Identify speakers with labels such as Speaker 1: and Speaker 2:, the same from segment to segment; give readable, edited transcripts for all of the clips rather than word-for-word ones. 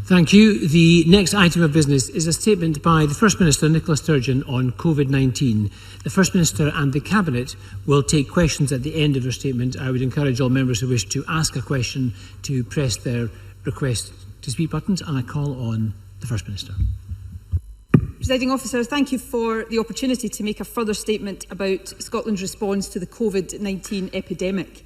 Speaker 1: Thank you. The next item of business is a statement by the First Minister, Nicola Sturgeon, on COVID-19. The First Minister and the Cabinet will take questions at the end of her statement. I would encourage all members who wish to ask a question to press their request to speak buttons, and I call on the First Minister.
Speaker 2: Presiding Officer, thank you for the opportunity to make a further statement about Scotland's response to the COVID-19 epidemic.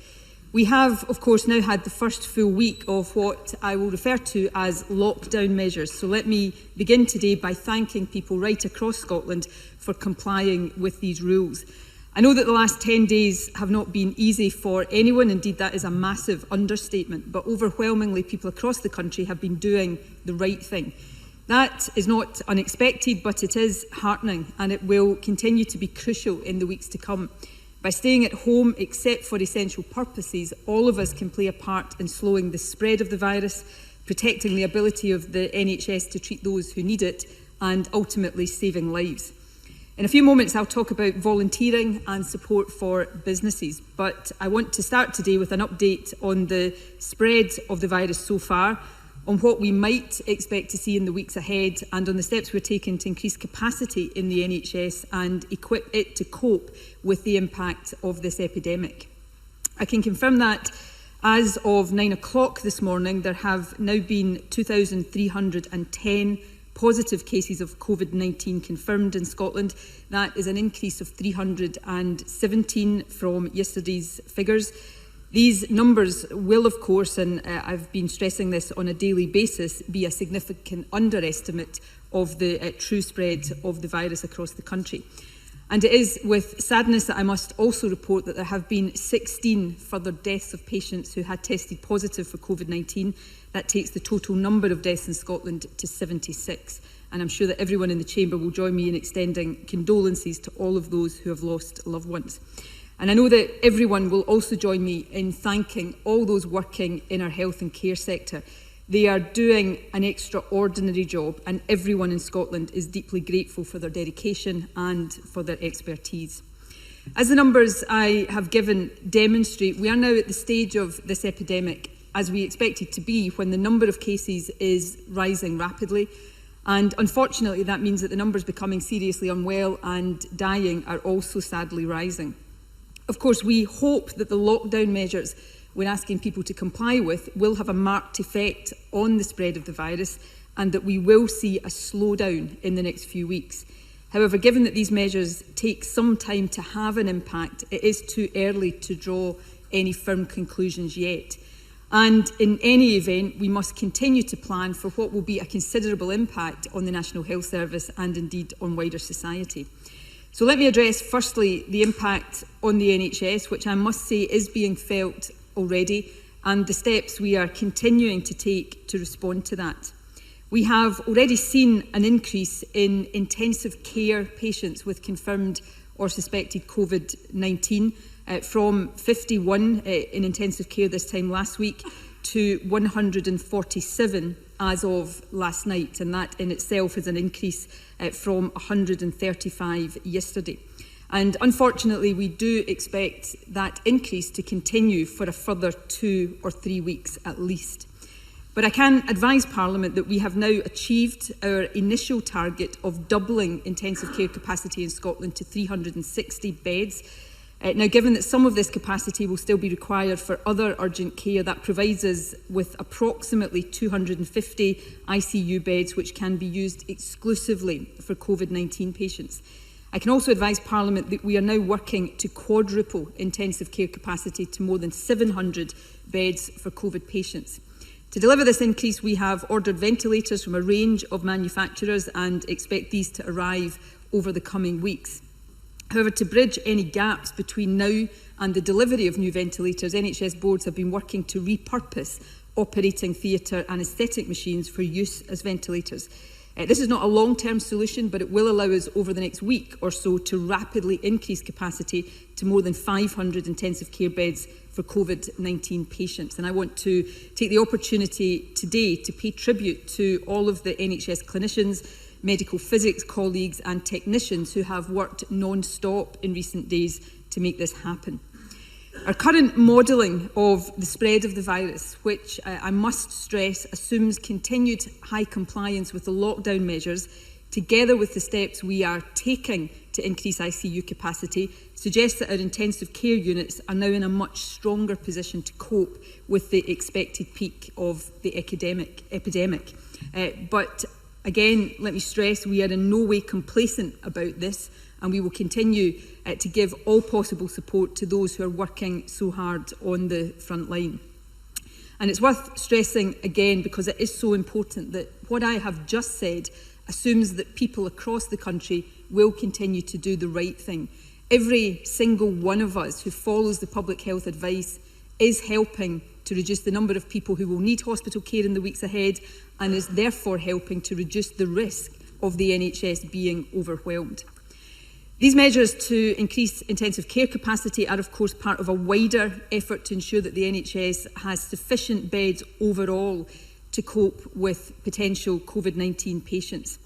Speaker 2: We have, of course, now had the first full week of what I will refer to as lockdown measures. So let me begin today by thanking people right across Scotland for complying with these rules. I know that the last 10 days have not been easy for anyone. Indeed, that is a massive understatement. But overwhelmingly, people across the country have been doing the right thing. That is not unexpected, but it is heartening, and it will continue to be crucial in the weeks to come. By staying at home, except for essential purposes, all of us can play a part in slowing the spread of the virus, protecting the ability of the NHS to treat those who need it, and ultimately saving lives. In a few moments, I'll talk about volunteering and support for businesses, but I want to start today with an update on the spread of the virus so far, on what we might expect to see in the weeks ahead, and on the steps we're taking to increase capacity in the NHS and equip it to cope with the impact of this epidemic. I can confirm that as of 9 o'clock this morning, there have now been 2,310 positive cases of COVID-19 confirmed in Scotland. That is an increase of 317 from yesterday's figures. These numbers will, of course, and I've been stressing this on a daily basis, be a significant underestimate of the true spread of the virus across the country. And it is with sadness that I must also report that there have been 16 further deaths of patients who had tested positive for COVID-19. That takes the total number of deaths in Scotland to 76. And I'm sure that everyone in the Chamber will join me in extending condolences to all of those who have lost loved ones. And I know that everyone will also join me in thanking all those working in our health and care sector. They are doing an extraordinary job, and everyone in Scotland is deeply grateful for their dedication and for their expertise. As the numbers I have given demonstrate, we are now at the stage of this epidemic as we expect it to be, when the number of cases is rising rapidly. And unfortunately, that means that the numbers becoming seriously unwell and dying are also sadly rising. Of course, we hope that the lockdown measures we're asking people to comply with will have a marked effect on the spread of the virus, and that we will see a slowdown in the next few weeks. However, given that these measures take some time to have an impact, it is too early to draw any firm conclusions yet. And in any event, we must continue to plan for what will be a considerable impact on the National Health Service and indeed on wider society. So let me address firstly the impact on the NHS, which I must say is being felt already, and the steps we are continuing to take to respond to that. We have already seen an increase in intensive care patients with confirmed or suspected COVID-19 from 51 in intensive care this time last week to 147 as of last night, and that in itself is an increase from 135 yesterday. And unfortunately, we do expect that increase to continue for a further 2 or 3 weeks at least. But I can advise Parliament that we have now achieved our initial target of doubling intensive care capacity in Scotland to 360 beds. Now, given that some of this capacity will still be required for other urgent care, that provides us with approximately 250 ICU beds which can be used exclusively for COVID-19 patients. I can also advise Parliament that we are now working to quadruple intensive care capacity to more than 700 beds for COVID patients. To deliver this increase, we have ordered ventilators from a range of manufacturers and expect these to arrive over the coming weeks. However, to bridge any gaps between now and the delivery of new ventilators, NHS boards have been working to repurpose operating theatre anaesthetic machines for use as ventilators. This is not a long-term solution, but it will allow us over the next week or so to rapidly increase capacity to more than 500 intensive care beds for COVID-19 patients. And I want to take the opportunity today to pay tribute to all of the NHS clinicians, medical physics colleagues and technicians who have worked non-stop in recent days to make this happen. Our current modelling of the spread of the virus, which I must stress assumes continued high compliance with the lockdown measures, together with the steps we are taking to increase ICU capacity, suggests that our intensive care units are now in a much stronger position to cope with the expected peak of the epidemic. But again, let me stress, we are in no way complacent about this, and we will continue to give all possible support to those who are working so hard on the front line. And it's worth stressing again, because it is so important, that what I have just said assumes that people across the country will continue to do the right thing. Every single one of us who follows the public health advice is helping to reduce the number of people who will need hospital care in the weeks ahead, and is therefore helping to reduce the risk of the NHS being overwhelmed. These measures to increase intensive care capacity are of course part of a wider effort to ensure that the NHS has sufficient beds overall to cope with potential COVID-19 patients.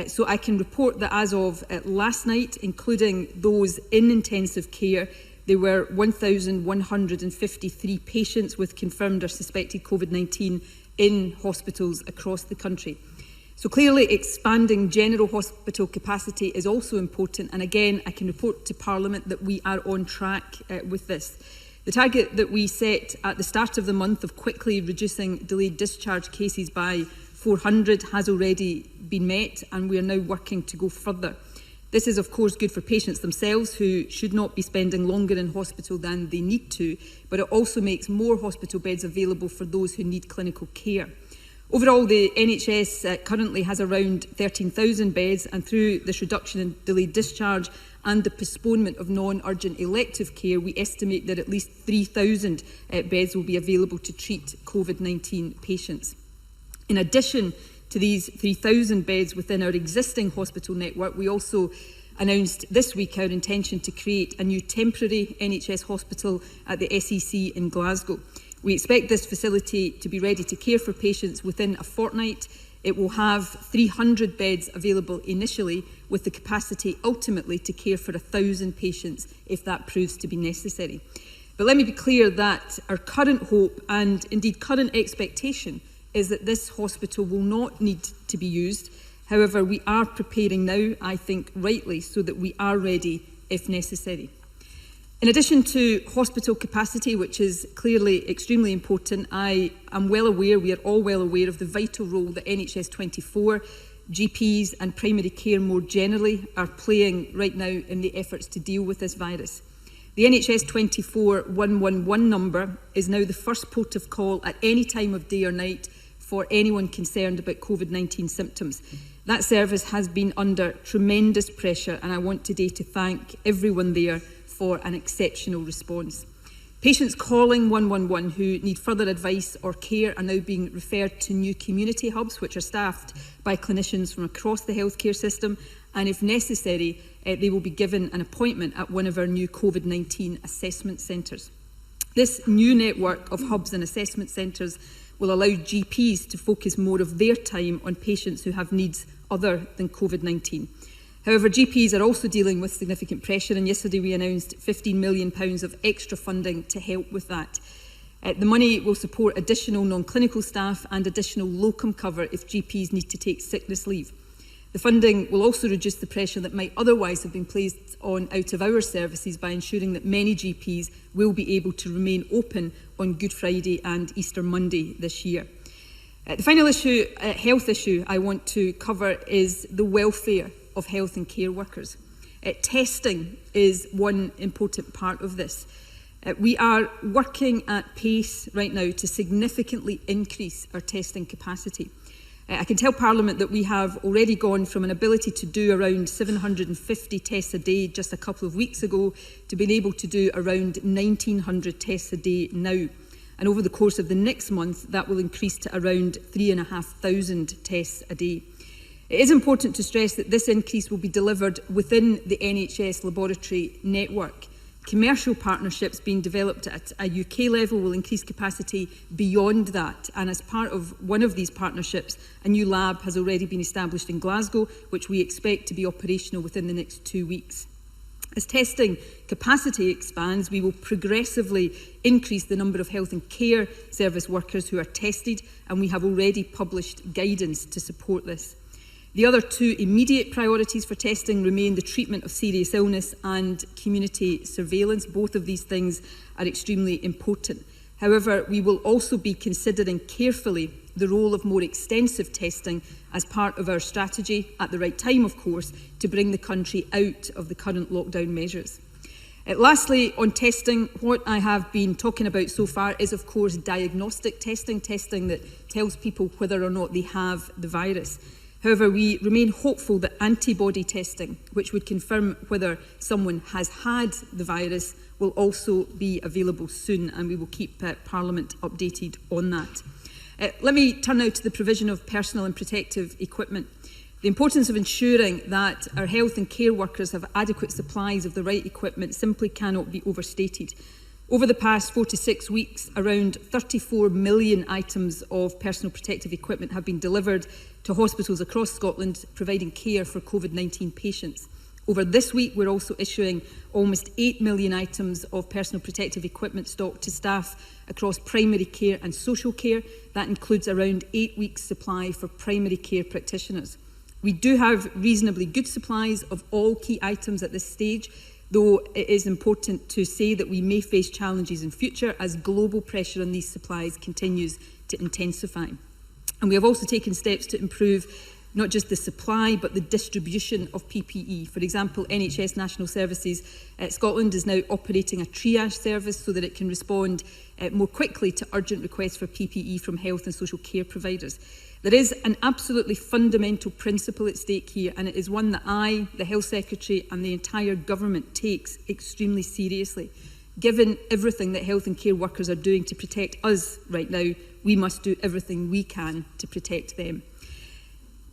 Speaker 2: So I can report that as of last night, including those in intensive care, there were 1,153 patients with confirmed or suspected COVID-19 in hospitals across the country. So clearly expanding general hospital capacity is also important, and again I can report to Parliament that we are on track with this. The target that we set at the start of the month of quickly reducing delayed discharge cases by 400 has already been met, and we are now working to go further. This is of course good for patients themselves, who should not be spending longer in hospital than they need to, but it also makes more hospital beds available for those who need clinical care. Overall, the NHS currently has around 13,000 beds, and through this reduction in delayed discharge and the postponement of non-urgent elective care, we estimate that at least 3,000 beds will be available to treat COVID-19 patients. In addition to these 3,000 beds within our existing hospital network, we also announced this week our intention to create a new temporary NHS hospital at the SEC in Glasgow. We expect this facility to be ready to care for patients within a fortnight. It will have 300 beds available initially, with the capacity ultimately to care for 1,000 patients if that proves to be necessary. But let me be clear that our current hope, and indeed current expectation, is that this hospital will not need to be used. However, we are preparing now, I think rightly, so that we are ready if necessary. In addition to hospital capacity, which is clearly extremely important, I am well aware, we are all well aware of the vital role that NHS 24, GPs and primary care more generally are playing right now in the efforts to deal with this virus. The NHS 24 111 number is now the first port of call at any time of day or night for anyone concerned about COVID-19 symptoms. That service has been under tremendous pressure, and I want today to thank everyone there for an exceptional response. Patients calling 111 who need further advice or care are now being referred to new community hubs, which are staffed by clinicians from across the healthcare system, and if necessary, they will be given an appointment at one of our new COVID-19 assessment centres. This new network of hubs and assessment centres will allow GPs to focus more of their time on patients who have needs other than COVID-19. However, GPs are also dealing with significant pressure, and yesterday we announced £15 million of extra funding to help with that. The money will support additional non-clinical staff and additional locum cover if GPs need to take sickness leave. The funding will also reduce the pressure that might otherwise have been placed on out-of-hours services by ensuring that many GPs will be able to remain open on Good Friday and Easter Monday this year. The final health issue I want to cover is the welfare of health and care workers. Testing is one important part of this. We are working at pace right now to significantly increase our testing capacity. I can tell Parliament that we have already gone from an ability to do around 750 tests a day just a couple of weeks ago to being able to do around 1,900 tests a day now. And over the course of the next month, that will increase to around 3,500 tests a day. It is important to stress that this increase will be delivered within the NHS laboratory network. Commercial partnerships being developed at a UK level will increase capacity beyond that, and as part of one of these partnerships, a new lab has already been established in Glasgow, which we expect to be operational within the next 2 weeks. As testing capacity expands, we will progressively increase the number of health and care service workers who are tested, and we have already published guidance to support this. The other two immediate priorities for testing remain the treatment of serious illness and community surveillance. Both of these things are extremely important. However, we will also be considering carefully the role of more extensive testing as part of our strategy, at the right time of course, to bring the country out of the current lockdown measures. Lastly, on testing, what I have been talking about so far is of course diagnostic testing, testing that tells people whether or not they have the virus. However, we remain hopeful that antibody testing, which would confirm whether someone has had the virus, will also be available soon, and we will keep Parliament updated on that. Let me turn now to the provision of personal and protective equipment. The importance of ensuring that our health and care workers have adequate supplies of the right equipment simply cannot be overstated. Over the past 4 to 6 weeks, around 34 million items of personal protective equipment have been delivered to hospitals across Scotland, providing care for COVID-19 patients. Over this week, we're also issuing almost 8 million items of personal protective equipment stock to staff across primary care and social care. That includes around 8 weeks' supply for primary care practitioners. We do have reasonably good supplies of all key items at this stage, though it is important to say that we may face challenges in future as global pressure on these supplies continues to intensify. And we have also taken steps to improve not just the supply but the distribution of PPE. For example, NHS National Services Scotland is now operating a triage service so that it can respond more quickly to urgent requests for PPE from health and social care providers. There is an absolutely fundamental principle at stake here, and it is one that I, the Health Secretary and the entire government takes extremely seriously. Given everything that health and care workers are doing to protect us right now, we must do everything we can to protect them.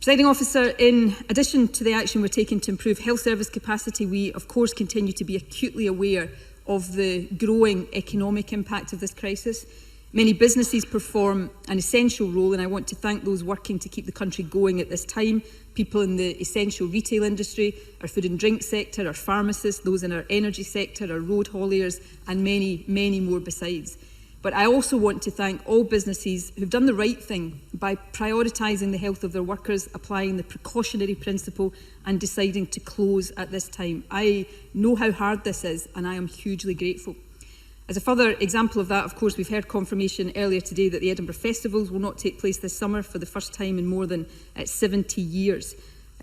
Speaker 2: Presiding Officer, in addition to the action we're taking to improve health service capacity, we of course continue to be acutely aware of the growing economic impact of this crisis. Many businesses perform an essential role, and I want to thank those working to keep the country going at this time. People in the essential retail industry, our food and drink sector, our pharmacists, those in our energy sector, our road hauliers, and many, many more besides. But I also want to thank all businesses who've done the right thing by prioritising the health of their workers, applying the precautionary principle and deciding to close at this time. I know how hard this is, and I am hugely grateful. As a further example of that, of course, we've heard confirmation earlier today that the Edinburgh Festivals will not take place this summer for the first time in more than 70 years.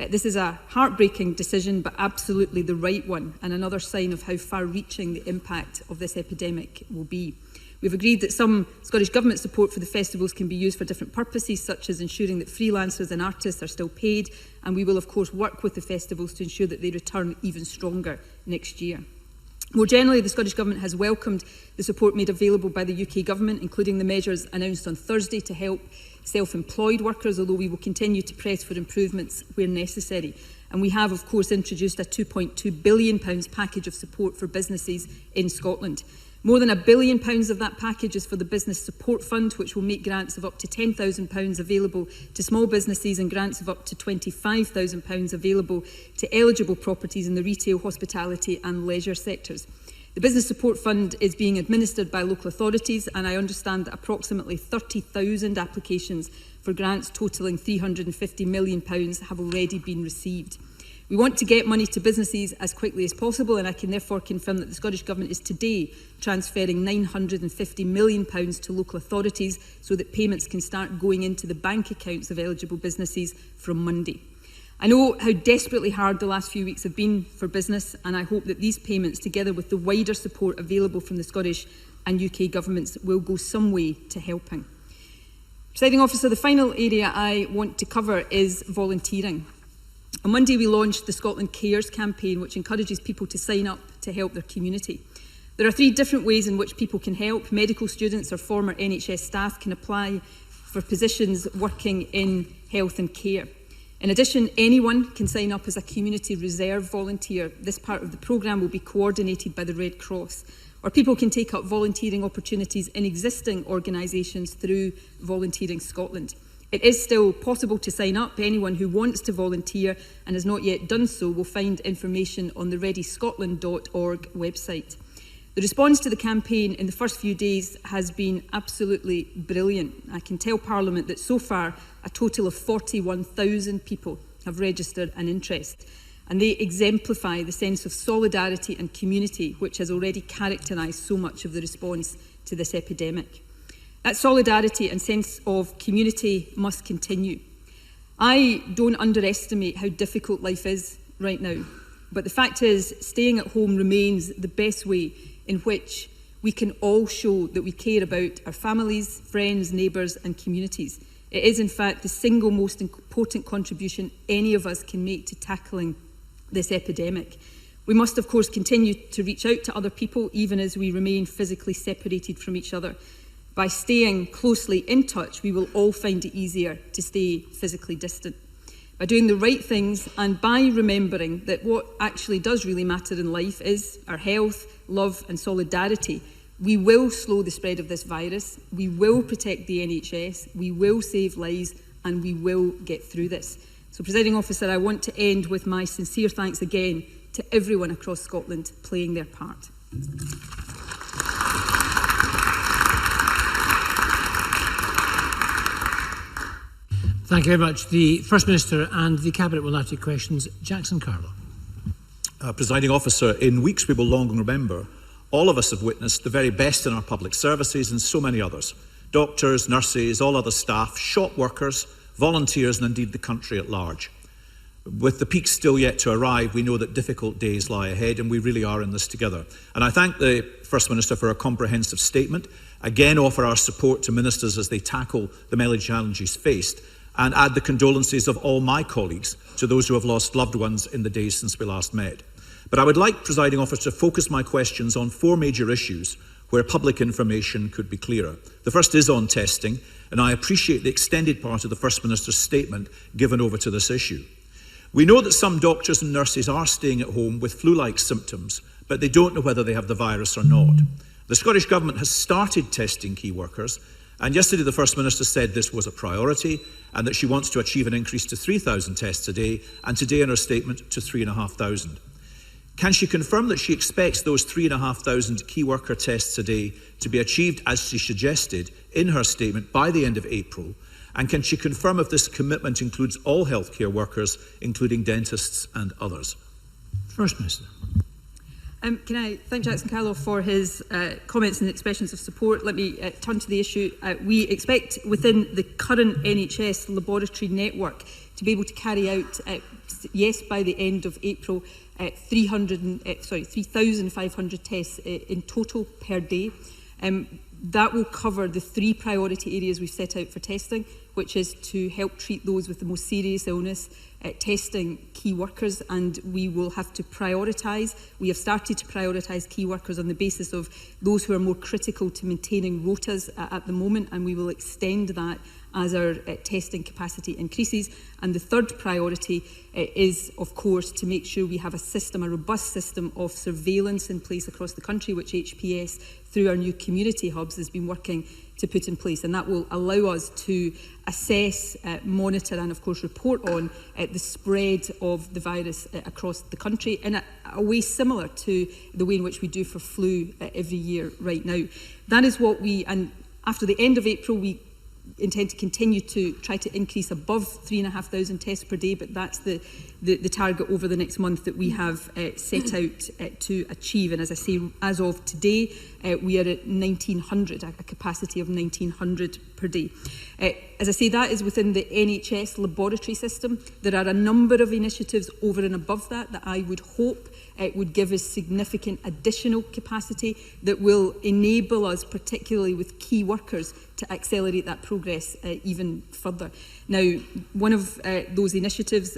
Speaker 2: This is a heartbreaking decision, but absolutely the right one, and another sign of how far-reaching the impact of this epidemic will be. We've agreed that some Scottish Government support for the festivals can be used for different purposes, such as ensuring that freelancers and artists are still paid, and we will of course work with the festivals to ensure that they return even stronger next year. More generally, the Scottish Government has welcomed the support made available by the UK Government, including the measures announced on Thursday to help self-employed workers, although we will continue to press for improvements where necessary. And we have, of course, introduced a £2.2 billion package of support for businesses in Scotland. More than £1 billion of that package is for the Business Support Fund, which will make grants of up to £10,000 available to small businesses and grants of up to £25,000 available to eligible properties in the retail, hospitality and leisure sectors. The Business Support Fund is being administered by local authorities, and I understand that approximately 30,000 applications for grants totalling £350 million have already been received. We want to get money to businesses as quickly as possible, and I can therefore confirm that the Scottish Government is today transferring £950 million to local authorities so that payments can start going into the bank accounts of eligible businesses from Monday. I know how desperately hard the last few weeks have been for business, and I hope that these payments, together with the wider support available from the Scottish and UK governments, will go some way to helping. Presiding Officer, the final area I want to cover is volunteering. On Monday, we launched the Scotland Cares campaign, which encourages people to sign up to help their community. There are 3 different ways in which people can help. Medical students or former NHS staff can apply for positions working in health and care. In addition, anyone can sign up as a community reserve volunteer. This part of the programme will be coordinated by the Red Cross. Or people can take up volunteering opportunities in existing organisations through Volunteering Scotland. It is still possible to sign up. Anyone who wants to volunteer and has not yet done so will find information on the readyscotland.org website. The response to the campaign in the first few days has been absolutely brilliant. I can tell Parliament that so far a total of 41,000 people have registered an interest, and they exemplify the sense of solidarity and community which has already characterised so much of the response to this epidemic. That solidarity and sense of community must continue. I don't underestimate how difficult life is right now, but the fact is, staying at home remains the best way in which we can all show that we care about our families, friends, neighbours and communities. It is in fact the single most important contribution any of us can make to tackling this epidemic. We must of course continue to reach out to other people even as we remain physically separated from each other. By staying closely in touch, we will all find it easier to stay physically distant. By doing the right things and by remembering that what actually does really matter in life is our health, love and solidarity, we will slow the spread of this virus, we will protect the NHS, we will save lives and we will get through this. So, Presiding Officer, I want to end with my sincere thanks again to everyone across Scotland playing their part.
Speaker 1: Thank you very much. The First Minister and the Cabinet will now take questions. Jackson Carlow.
Speaker 3: Presiding Officer, in weeks we will long remember, all of us have witnessed the very best in our public services and so many others. Doctors, nurses, all other staff, shop workers, volunteers and indeed the country at large. With the peak still yet to arrive, we know that difficult days lie ahead and we really are in this together. And I thank the First Minister for a comprehensive statement, again offer our support to ministers as they tackle the many challenges faced, and add the condolences of all my colleagues to those who have lost loved ones in the days since we last met. But I would like, Presiding Officer, to focus my questions on four major issues where public information could be clearer. The first is on testing, and I appreciate the extended part of the First Minister's statement given over to this issue. We know that some doctors and nurses are staying at home with flu-like symptoms, but they don't know whether they have the virus or not. The Scottish Government has started testing key workers, and yesterday the First Minister said this was a priority and that she wants to achieve an increase to 3,000 tests a day, and today in her statement to 3,500. Can she confirm that she expects those 3,500 key worker tests a day to be achieved as she suggested in her statement by the end of April? And can she confirm if this commitment includes all healthcare workers, including dentists and others?
Speaker 1: First Minister.
Speaker 2: Can I thank Jackson Carlow for his comments and expressions of support? Let me turn to the issue. We expect within the current NHS laboratory network to be able to carry out, yes, by the end of April, 3,500 tests in total per day. That will cover the three priority areas we've set out for testing, which is to help treat those with the most serious illness, testing key workers, and we will have to prioritise. We have started to prioritise key workers on the basis of those who are more critical to maintaining rotas at the moment, and we will extend that as our testing capacity increases. And the third priority is, of course, to make sure we have a robust system of surveillance in place across the country, which HPS, through our new community hubs, has been working to put in place. And that will allow us to assess, monitor and, of course, report on the spread of the virus across the country in a way similar to the way in which we do for flu every year right now. That is what and after the end of April, we intend to continue to try to increase above 3,500 tests per day, but that's the target over the next month that we have set out to achieve. And as I say, as of today, we are at 1,900, a capacity of 1,900 per day. As I say, that is within the NHS laboratory system. There are a number of initiatives over and above that I would hope would give us significant additional capacity that will enable us, particularly with key workers, to accelerate that progress even further. Now, one of those initiatives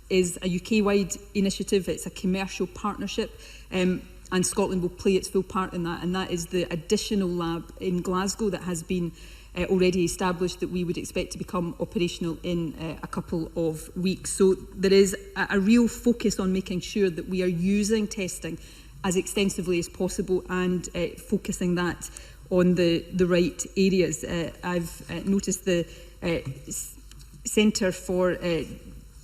Speaker 2: is a UK-wide initiative. It's a commercial partnership, and Scotland will play its full part in that, and that is the additional lab in Glasgow that has been already established, that we would expect to become operational in a couple of weeks. So there is a real focus on making sure that we are using testing as extensively as possible and focusing that on the right areas. I've noticed the Centre for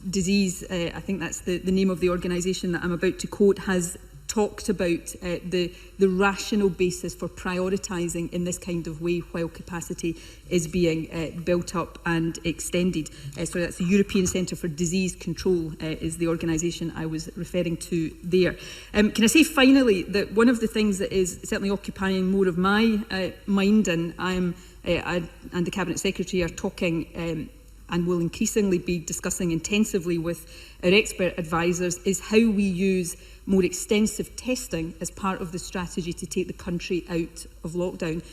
Speaker 2: Disease, I think that's the name of the organisation that I'm about to quote, has talked about the rational basis for prioritising in this kind of way while capacity is being built up and extended. So that's the European Centre for Disease Control is the organisation I was referring to there. Can I say finally that one of the things that is certainly occupying more of my mind, and I and the Cabinet Secretary are talking and will increasingly be discussing intensively with our expert advisors, is how we use more extensive testing as part of the strategy to take the country out of lockdown.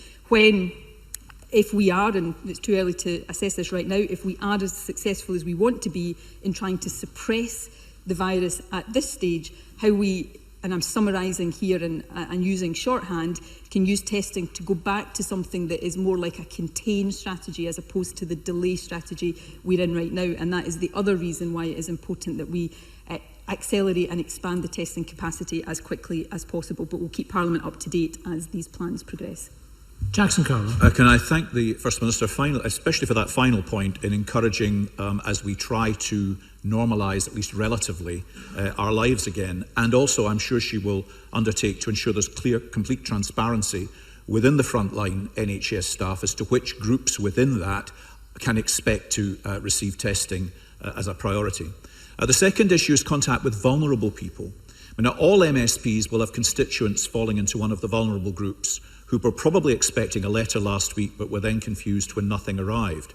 Speaker 2: If we are, and it's too early to assess this right now, if we are as successful as we want to be in trying to suppress the virus at this stage, how we, and I'm summarising here and using shorthand, can use testing to go back to something that is more like a contain strategy as opposed to the delay strategy we're in right now. And that is the other reason why it is important that we accelerate and expand the testing capacity as quickly as possible. But we'll keep Parliament up to date as these plans progress.
Speaker 1: Jackson Carroll.
Speaker 3: Can I thank the First Minister, especially for that final point in encouraging, as we try to normalise, at least relatively, our lives again. And also, I'm sure she will undertake to ensure there's clear, complete transparency within the frontline NHS staff as to which groups within that can expect to receive testing as a priority. The second issue is contact with vulnerable people. Now, all MSPs will have constituents falling into one of the vulnerable groups who were probably expecting a letter last week but were then confused when nothing arrived.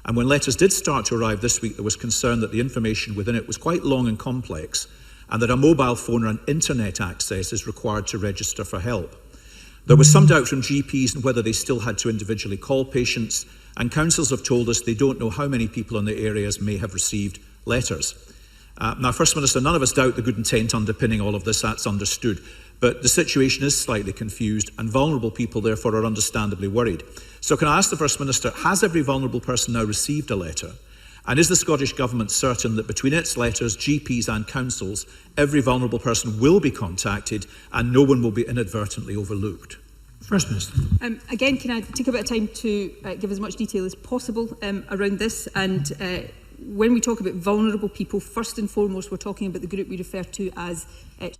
Speaker 3: And when letters did start to arrive this week, there was concern that the information within it was quite long and complex and that a mobile phone or an internet access is required to register for help. There was some doubt from GPs on whether they still had to individually call patients, and councils have told us they don't know how many people in the areas may have received letters. Now, First Minister, none of us doubt the good intent underpinning all of this, that's understood. But the situation is slightly confused and vulnerable people therefore are understandably worried. So can I ask the First Minister, has every vulnerable person now received a letter? And is the Scottish Government certain that between its letters, GPs and councils, every vulnerable person will be contacted and no one will be inadvertently overlooked?
Speaker 1: First Minister.
Speaker 2: Again, can I take a bit of time to give as much detail as possible around this? And when we talk about vulnerable people, first and foremost, we're talking about the group we refer to as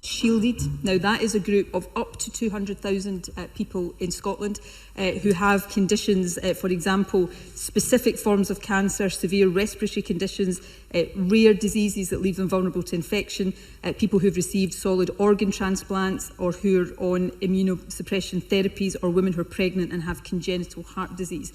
Speaker 2: shielded. Now, that is a group of up to 200,000 people in Scotland who have conditions, for example, specific forms of cancer, severe respiratory conditions, rare diseases that leave them vulnerable to infection, people who've received solid organ transplants or who are on immunosuppression therapies, or women who are pregnant and have congenital heart disease.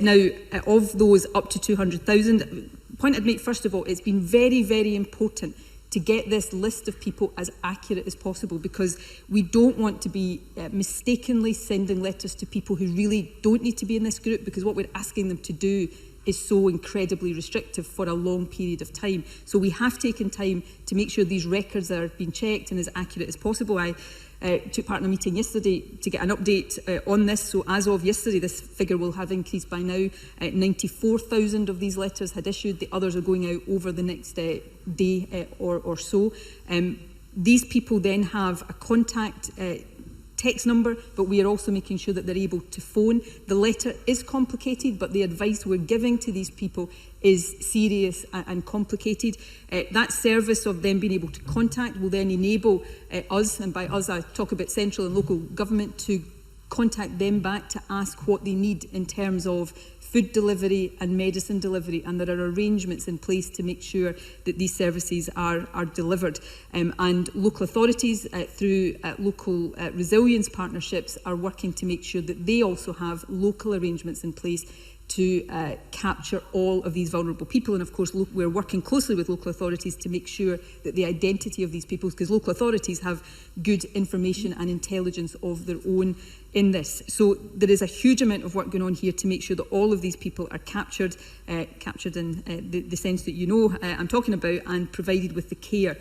Speaker 2: Now, of those up to 200,000, the point I'd make first of all, it's been very, very important to get this list of people as accurate as possible, because we don't want to be mistakenly sending letters to people who really don't need to be in this group, because what we're asking them to do is so incredibly restrictive for a long period of time. So we have taken time to make sure these records are being checked and as accurate as possible. I took part in a meeting yesterday to get an update on this. So as of yesterday, this figure will have increased by now. 94,000 of these letters had issued. The others are going out over the next day or so. These people then have a contact text number, but we are also making sure that they're able to phone. The letter is complicated, but the advice we're giving to these people is serious and complicated. That service of them being able to contact will then enable us, and by us I talk about central and local government, to contact them back to ask what they need in terms of food delivery and medicine delivery, and there are arrangements in place to make sure that these services are delivered. And local authorities, through local resilience partnerships, are working to make sure that they also have local arrangements in place to capture all of these vulnerable people. And of course, we're working closely with local authorities to make sure that the identity of these people, because local authorities have good information and intelligence of their own in this. So there is a huge amount of work going on here to make sure that all of these people are captured in the sense that you know I'm talking about, and provided with the care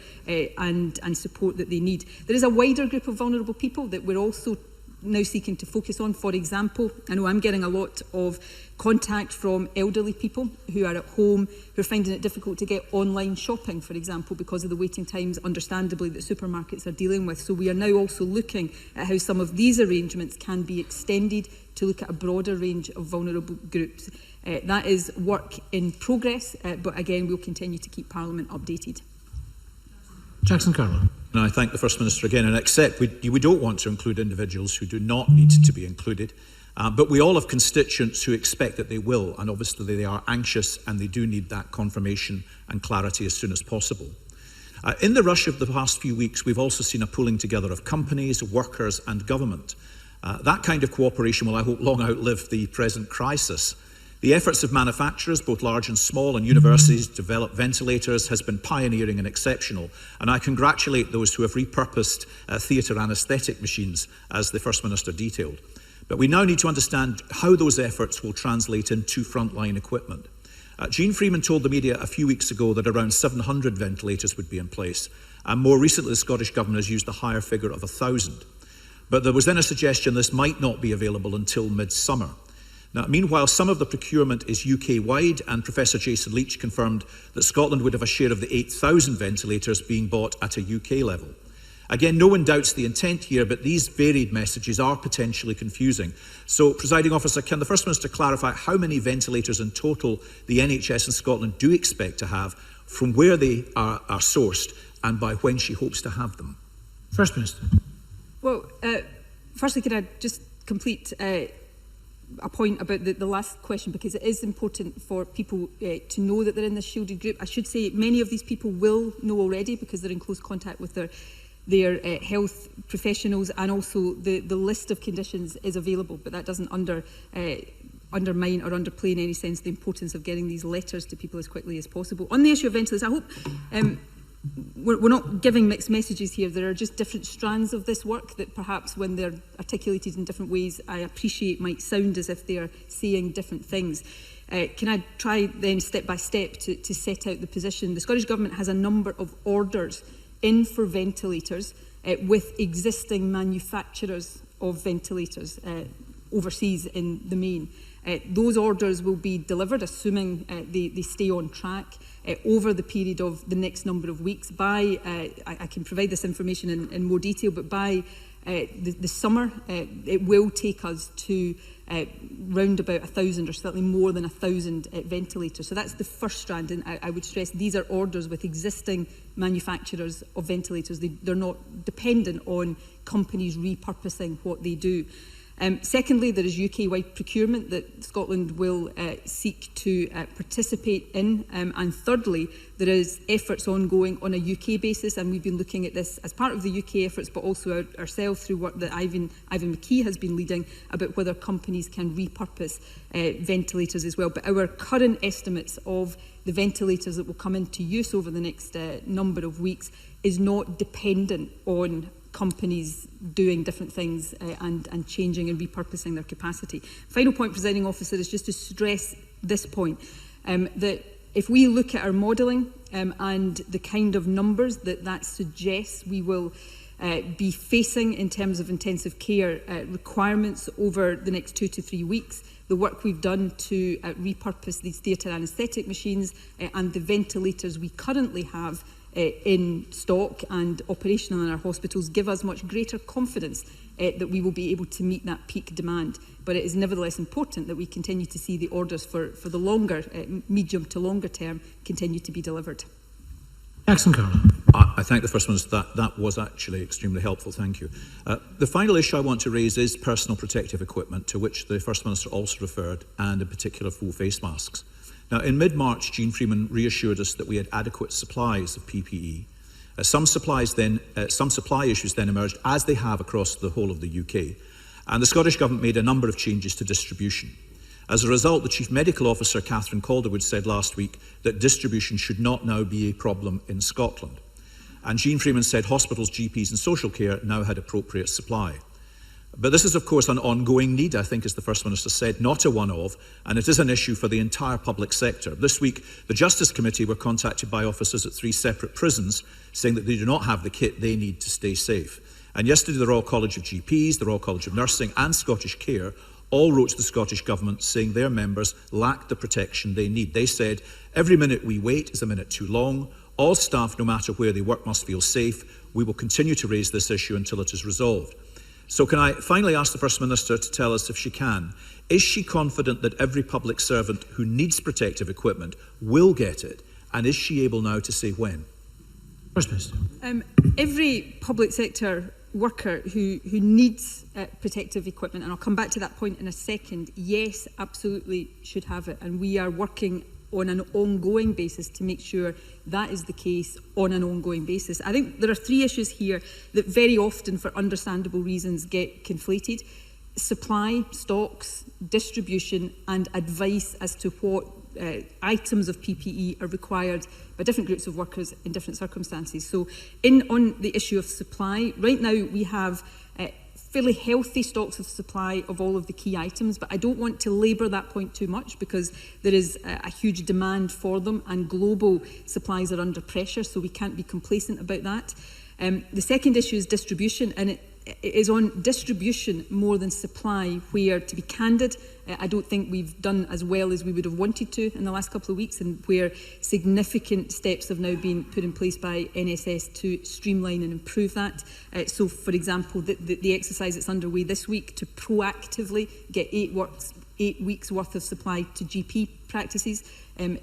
Speaker 2: and support that they need. There is a wider group of vulnerable people that we're also now seeking to focus on. For example, I know I'm getting a lot of contact from elderly people who are at home, who are finding it difficult to get online shopping, for example, because of the waiting times, understandably, that supermarkets are dealing with. So we are now also looking at how some of these arrangements can be extended to look at a broader range of vulnerable groups. That is work in progress, but again, we'll continue to keep Parliament updated.
Speaker 1: Jackson Carroll.
Speaker 3: And I thank the First Minister again and accept we don't want to include individuals who do not need to be included. But we all have constituents who expect that they will, and obviously they are anxious and they do need that confirmation and clarity as soon as possible. In the rush of the past few weeks, we've also seen a pulling together of companies, workers and government. That kind of cooperation will, I hope, long outlive the present crisis. The efforts of manufacturers, both large and small, and universities to develop ventilators has been pioneering and exceptional, and I congratulate those who have repurposed theatre anaesthetic machines, as the First Minister detailed. But we now need to understand how those efforts will translate into frontline equipment. Jean Freeman told the media a few weeks ago that around 700 ventilators would be in place, and more recently the Scottish Government has used a higher figure of 1,000. But there was then a suggestion this might not be available until mid-summer. Now, meanwhile, some of the procurement is UK-wide, and Professor Jason Leach confirmed that Scotland would have a share of the 8,000 ventilators being bought at a UK level. Again, no one doubts the intent here, but these varied messages are potentially confusing. So, Presiding Officer, can the First Minister clarify how many ventilators in total the NHS in Scotland do expect to have, from where they are sourced, and by when she hopes to have them?
Speaker 1: First Minister.
Speaker 2: Well, firstly, can I just complete a point about the last question, because it is important for people to know that they're in this shielded group. I should say many of these people will know already because they're in close contact with their health professionals, and also the list of conditions is available, but that doesn't undermine or underplay in any sense the importance of getting these letters to people as quickly as possible. On the issue of ventilators, I hope we're not giving mixed messages here. There are just different strands of this work that perhaps when they're articulated in different ways, I appreciate might sound as if they're saying different things. Can I try then step by step to set out the position? The Scottish Government has a number of orders in for ventilators with existing manufacturers of ventilators overseas in the main. Those orders will be delivered, assuming they stay on track, over the period of the next number of weeks. By, I can provide this information in more detail, but by the summer, it will take us to round about 1,000 or slightly more than 1,000 ventilators. So that's the first strand, and I would stress these are orders with existing manufacturers of ventilators. They're not dependent on companies repurposing what they do. Secondly, there is UK-wide procurement that Scotland will seek to participate in. And thirdly, there is efforts ongoing on a UK basis, and we've been looking at this as part of the UK efforts, but also ourselves through work that Ivan McKee has been leading about whether companies can repurpose ventilators as well. But our current estimates of the ventilators that will come into use over the next number of weeks is not dependent on companies doing different things and changing and repurposing their capacity. Final point, Presiding Officer, is just to stress this point, that if we look at our modelling and the kind of numbers that suggests we will be facing in terms of intensive care requirements over the next 2 to 3 weeks, the work we've done to repurpose these theatre anaesthetic machines and the ventilators we currently have in stock and operational in our hospitals give us much greater confidence that we will be able to meet that peak demand. But it is nevertheless important that we continue to see the orders for the longer, medium to longer term continue to be delivered.
Speaker 1: Jackson Carroll.
Speaker 3: I thank the First Minister. That was actually extremely helpful. Thank you. The final issue I want to raise is personal protective equipment, to which the First Minister also referred, and in particular full face masks. Now, in mid-March, Jean Freeman reassured us that we had adequate supplies of PPE. Some supply issues then emerged, as they have across the whole of the UK, and the Scottish Government made a number of changes to distribution. As a result, the Chief Medical Officer, Catherine Calderwood, said last week that distribution should not now be a problem in Scotland. And Jean Freeman said hospitals, GPs and social care now had appropriate supply. But this is, of course, an ongoing need, I think, as the First Minister said, not a one-off, and it is an issue for the entire public sector. This week, the Justice Committee were contacted by officers at 3 separate prisons saying that they do not have the kit they need to stay safe. And yesterday the Royal College of GPs, the Royal College of Nursing and Scottish Care all wrote to the Scottish Government saying their members lack the protection they need. They said, every minute we wait is a minute too long. All staff, no matter where they work, must feel safe. We will continue to raise this issue until it is resolved. So can I finally ask the First Minister to tell us, if she can, is she confident that every public servant who needs protective equipment will get it? And is she able now to say when?
Speaker 1: First Minister.
Speaker 2: Every public sector worker who needs protective equipment, and I'll come back to that point in a second, yes, absolutely should have it. And we are working on an ongoing basis to make sure that is the case on an ongoing basis. I think there are three issues here that very often, for understandable reasons, get conflated. Supply, stocks, distribution and advice as to what items of PPE are required by different groups of workers in different circumstances. So on the issue of supply, right now we have fairly healthy stocks of supply of all of the key items, but I don't want to labour that point too much because there is a huge demand for them and global supplies are under pressure, so we can't be complacent about that. The second issue is distribution, and it is on distribution more than supply, where, to be candid, I don't think we've done as well as we would have wanted to in the last couple of weeks, and where significant steps have now been put in place by NSS to streamline and improve that. So, for example, the exercise that's underway this week to proactively get 8 weeks worth of supply to GP practices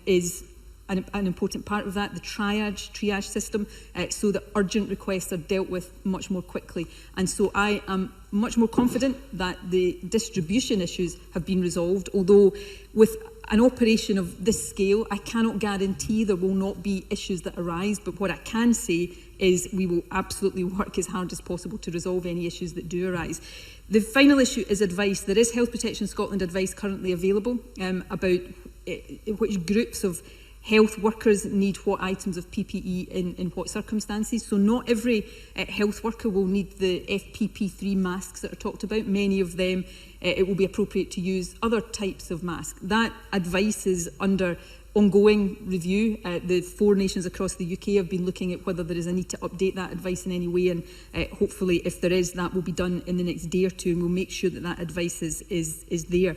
Speaker 2: is an important part of that, the triage system, so that urgent requests are dealt with much more quickly. And so I am much more confident that the distribution issues have been resolved, although with an operation of this scale, I cannot guarantee there will not be issues that arise, but what I can say is we will absolutely work as hard as possible to resolve any issues that do arise. The final issue is advice. There is Health Protection Scotland advice currently available about which groups of health workers need what items of PPE in what circumstances. So not every health worker will need the FPP3 masks that are talked about. Many of them, it will be appropriate to use other types of masks. That advice is under ongoing review. The 4 nations across the UK have been looking at whether there is a need to update that advice in any way, and hopefully, if there is, that will be done in the next day or two, and we'll make sure that that advice is there.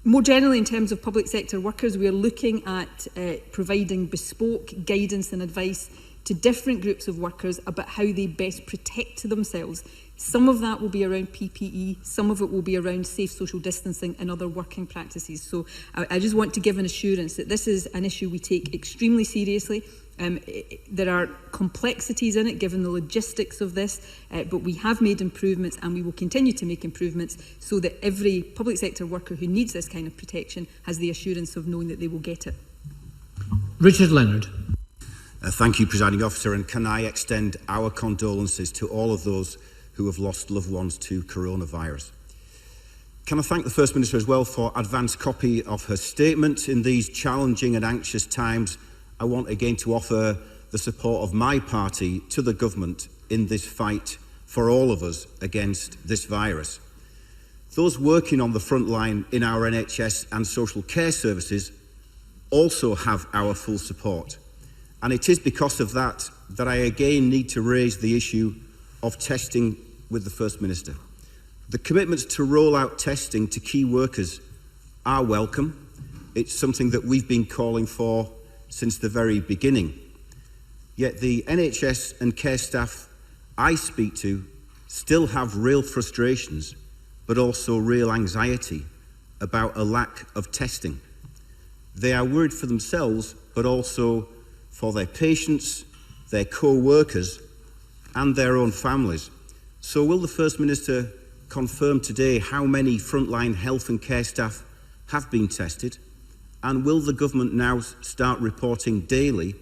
Speaker 2: More generally, in terms of public sector workers, we are looking at providing bespoke guidance and advice to different groups of workers about how they best protect themselves. Some of that will be around PPE, some of it will be around safe social distancing and other working practices. So I just want to give an assurance that this is an issue we take extremely seriously. There are complexities in it given the logistics of this, but we have made improvements and we will continue to make improvements so that every public sector worker who needs this kind of protection has the assurance of knowing that they will get it.
Speaker 1: Richard Leonard.
Speaker 4: Thank you, Presiding Officer, and can I extend our condolences to all of those who have lost loved ones to coronavirus. Can I thank the First Minister as well for advance copy of her statement. In these challenging and anxious times, I want again to offer the support of my party to the government in this fight for all of us against this virus. Those working on the front line in our NHS and social care services also have our full support. And it is because of that that I again need to raise the issue of testing with the First Minister. The commitments to roll out testing to key workers are welcome. It's something that we've been calling for since the very beginning. Yet the NHS and care staff I speak to still have real frustrations, but also real anxiety about a lack of testing. They are worried for themselves, but also for their patients, their co-workers, and their own families. So will the First Minister confirm today how many frontline health and care staff have been tested? And will the government now start reporting daily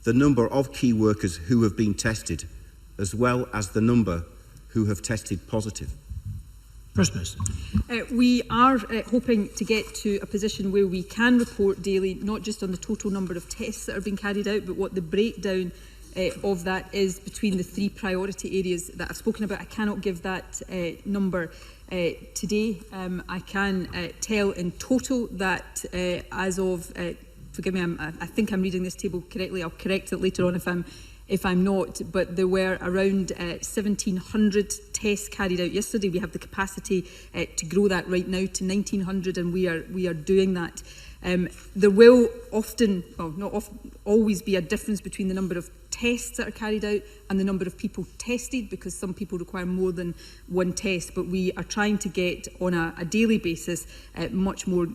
Speaker 4: the number of key workers who have been tested, as well as the number who have tested positive?
Speaker 1: First Minister.
Speaker 2: We are hoping to get to a position where we can report daily, not just on the total number of tests that are being carried out, but what the breakdown of that is between the 3 priority areas that I've spoken about. I cannot give that number today. I can tell in total that as of, forgive me, I think I'm reading this table correctly, I'll correct it later on if I'm if I'm not, but there were around 1,700 tests carried out yesterday. We have the capacity to grow that right now to 1,900, and we are doing that. There will often, well, not often, always be a difference between the number of tests that are carried out and the number of people tested, because some people require more than one test, but we are trying to get on a daily basis much more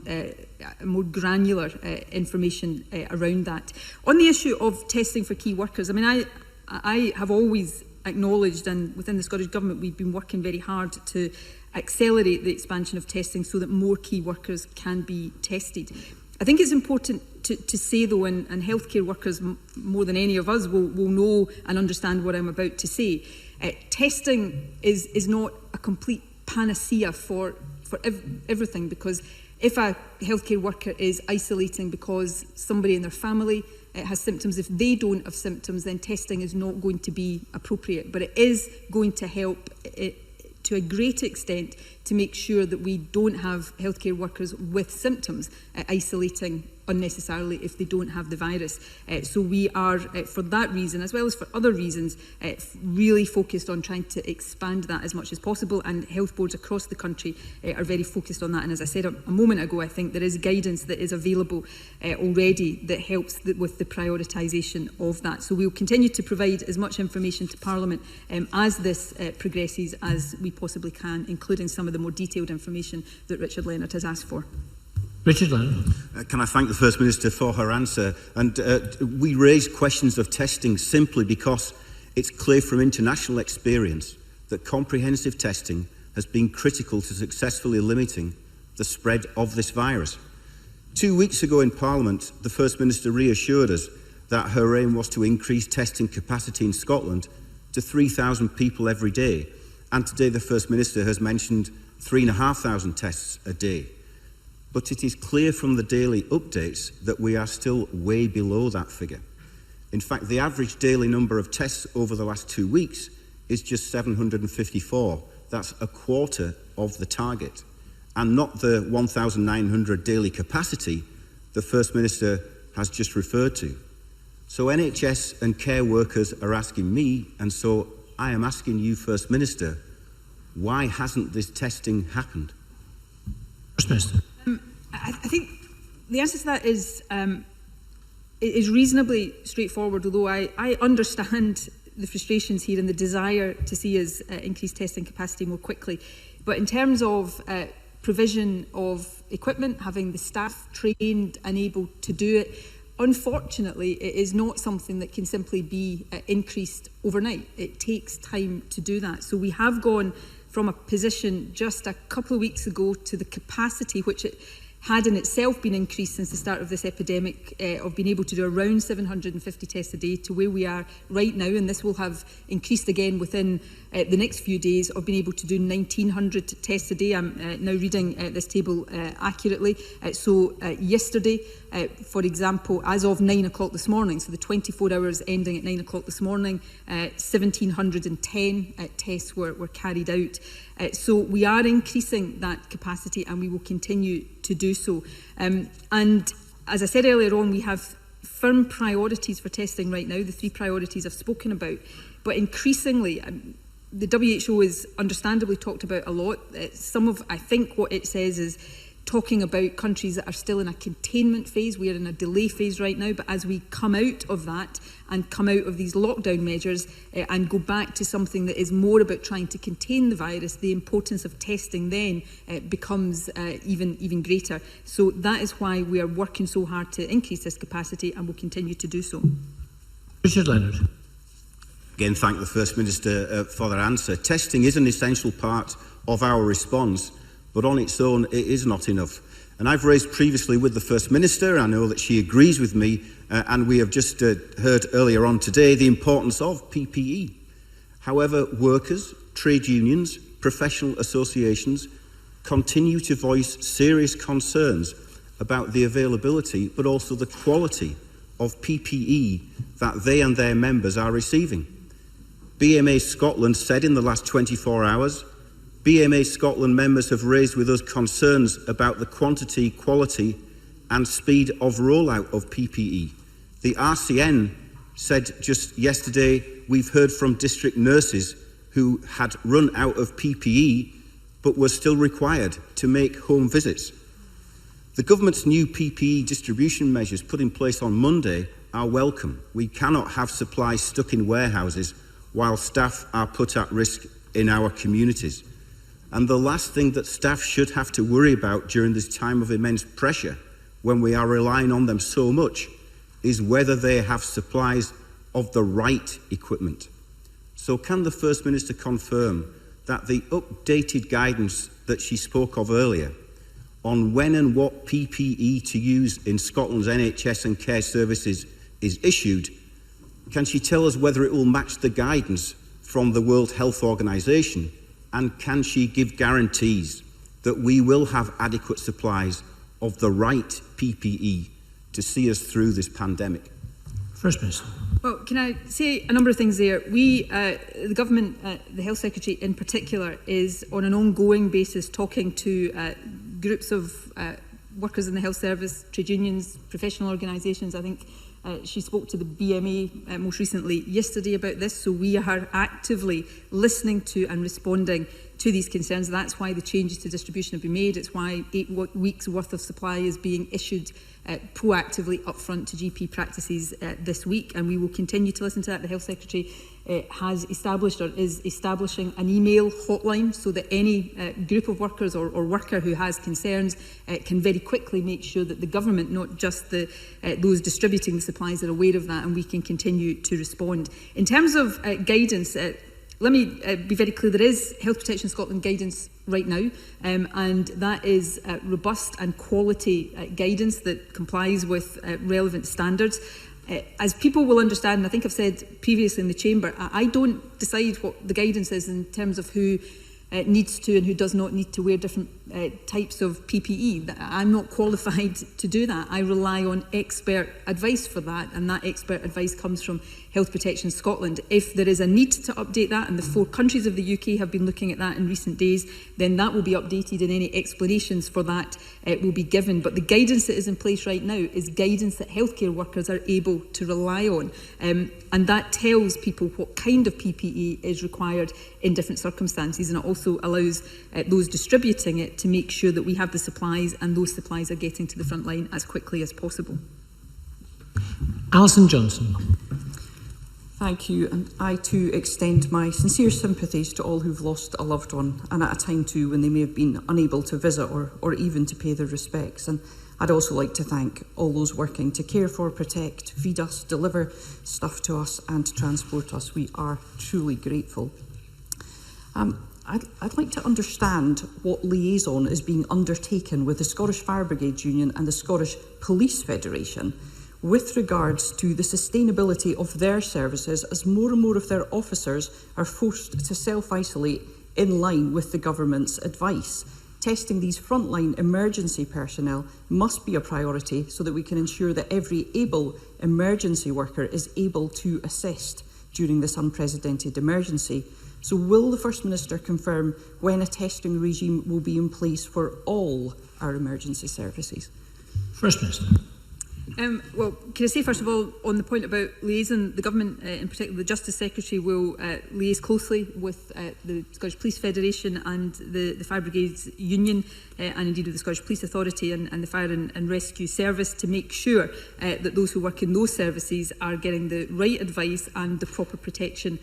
Speaker 2: granular information around that. On the issue of testing for key workers, I mean, I have always acknowledged, and within the Scottish Government we've been working very hard to accelerate the expansion of testing so that more key workers can be tested. I think it's important to say, though, and healthcare workers more than any of us will know and understand what I'm about to say, testing is not a complete panacea for everything, because if a healthcare worker is isolating because somebody in their family has symptoms, if they don't have symptoms, then testing is not going to be appropriate. But it is going to help to a great extent to make sure that we don't have healthcare workers with symptoms isolating unnecessarily if they don't have the virus. So we are, for that reason, as well as for other reasons, really focused on trying to expand that as much as possible, and health boards across the country are very focused on that. And as I said a moment ago, I think there is guidance that is available already that helps with the prioritisation of that. So we'll continue to provide as much information to Parliament as this progresses as we possibly can, including some of the more detailed information that Richard Leonard has asked for.
Speaker 1: Richard Leonard.
Speaker 4: Can I thank the First Minister for her answer? And we raise questions of testing simply because it's clear from international experience that comprehensive testing has been critical to successfully limiting the spread of this virus. 2 weeks ago in Parliament, the First Minister reassured us that her aim was to increase testing capacity in Scotland to 3,000 people every day. And today the First Minister has mentioned 3,500 tests a day. But it is clear from the daily updates that we are still way below that figure. In fact, the average daily number of tests over the last 2 weeks is just 754. That's a quarter of the target, and not the 1,900 daily capacity the First Minister has just referred to. So NHS and care workers are asking me, and so I am asking you, First Minister, why hasn't this testing happened?
Speaker 1: First Minister.
Speaker 2: I think the answer to that is reasonably straightforward, although I understand the frustrations here and the desire to see us increase testing capacity more quickly. But in terms of provision of equipment, having the staff trained and able to do it, unfortunately, it is not something that can simply be increased overnight. It takes time to do that. So we have gone from a position just a couple of weeks ago to the capacity which it had in itself been increased since the start of this epidemic, of being able to do around 750 tests a day, to where we are right now, and this will have increased again within the next few days, of being able to do 1,900 tests a day. I'm now reading this table accurately. So yesterday, for example, as of 9 o'clock this morning, so the 24 hours ending at 9 o'clock this morning, 1,710 tests were carried out. So we are increasing that capacity, and we will continue to do so. And as I said earlier on, we have firm priorities for testing right now, the 3 priorities I've spoken about. But increasingly, the WHO is understandably talked about a lot. I think what it says is talking about countries that are still in a containment phase. We are in a delay phase right now, but as we come out of that and come out of these lockdown measures and go back to something that is more about trying to contain the virus, the importance of testing then becomes even greater. So that is why we are working so hard to increase this capacity, and will continue to do so.
Speaker 1: Richard Leonard.
Speaker 4: Again, thank the First Minister for their answer. Testing is an essential part of our response, but on its own, it is not enough. And I've raised previously with the First Minister, I know that she agrees with me, and we have just heard earlier on today the importance of PPE. However, workers, trade unions, professional associations continue to voice serious concerns about the availability, but also the quality of PPE that they and their members are receiving. BMA Scotland said in the last 24 hours, BMA Scotland members have raised with us concerns about the quantity, quality and speed of rollout of PPE. The RCN said just yesterday we've heard from district nurses who had run out of PPE but were still required to make home visits. The government's new PPE distribution measures put in place on Monday are welcome. We cannot have supplies stuck in warehouses while staff are put at risk in our communities. And the last thing that staff should have to worry about during this time of immense pressure, when we are relying on them so much, is whether they have supplies of the right equipment. So can the First Minister confirm that the updated guidance that she spoke of earlier on when and what PPE to use in Scotland's NHS and care services is issued, can she tell us whether it will match the guidance from the World Health Organization, and can she give guarantees that we will have adequate supplies of the right PPE to see us through this pandemic?
Speaker 1: First Minister.
Speaker 2: Well, can I say a number of things there? We, the Government, the Health Secretary in particular, is on an ongoing basis talking to groups of workers in the health service, trade unions, professional organisations. I think she spoke to the BMA most recently yesterday about this, so we are actively listening to and responding to these concerns. That's why the changes to distribution have been made. It's why 8 weeks worth of supply is being issued proactively upfront to GP practices this week, and we will continue to listen to that. The Health Secretary has established or is establishing an email hotline so that any group of workers or worker who has concerns can very quickly make sure that the government, not just those distributing the supplies, are aware of that, and we can continue to respond. In terms of guidance, let me be very clear, there is Health Protection Scotland guidance right now, and that is robust and quality guidance that complies with relevant standards. As people will understand, and I think I've said previously in the Chamber, I don't decide what the guidance is in terms of who needs to and who does not need to wear different types of PPE. I'm not qualified to do that. I rely on expert advice for that, and that expert advice comes from Health Protection Scotland. If there is a need to update that, and the 4 countries of the UK have been looking at that in recent days, then that will be updated and any explanations for that will be given. But the guidance that is in place right now is guidance that healthcare workers are able to rely on. And that tells people what kind of PPE is required in different circumstances, and it also allows those distributing it to make sure that we have the supplies, and those supplies are getting to the front line as quickly as possible.
Speaker 1: Alison Johnson.
Speaker 5: Thank you, and I too extend my sincere sympathies to all who've lost a loved one, and at a time too when they may have been unable to visit or even to pay their respects. And I'd also like to thank all those working to care for, protect, feed us, deliver stuff to us and transport us. We are truly grateful. I'd like to understand what liaison is being undertaken with the Scottish Fire Brigade Union and the Scottish Police Federation with regards to the sustainability of their services, as more and more of their officers are forced to self-isolate in line with the government's advice. Testing these frontline emergency personnel must be a priority so that we can ensure that every able emergency worker is able to assist during this unprecedented emergency. So will the First Minister confirm when a testing regime will be in place for all our emergency services?
Speaker 1: First Minister.
Speaker 2: Well, can I say first of all, on the point about liaison, the Government, in particular the Justice Secretary, will liaise closely with the Scottish Police Federation and the Fire Brigades Union, and indeed with the Scottish Police Authority and the Fire and Rescue Service, to make sure that those who work in those services are getting the right advice and the proper protection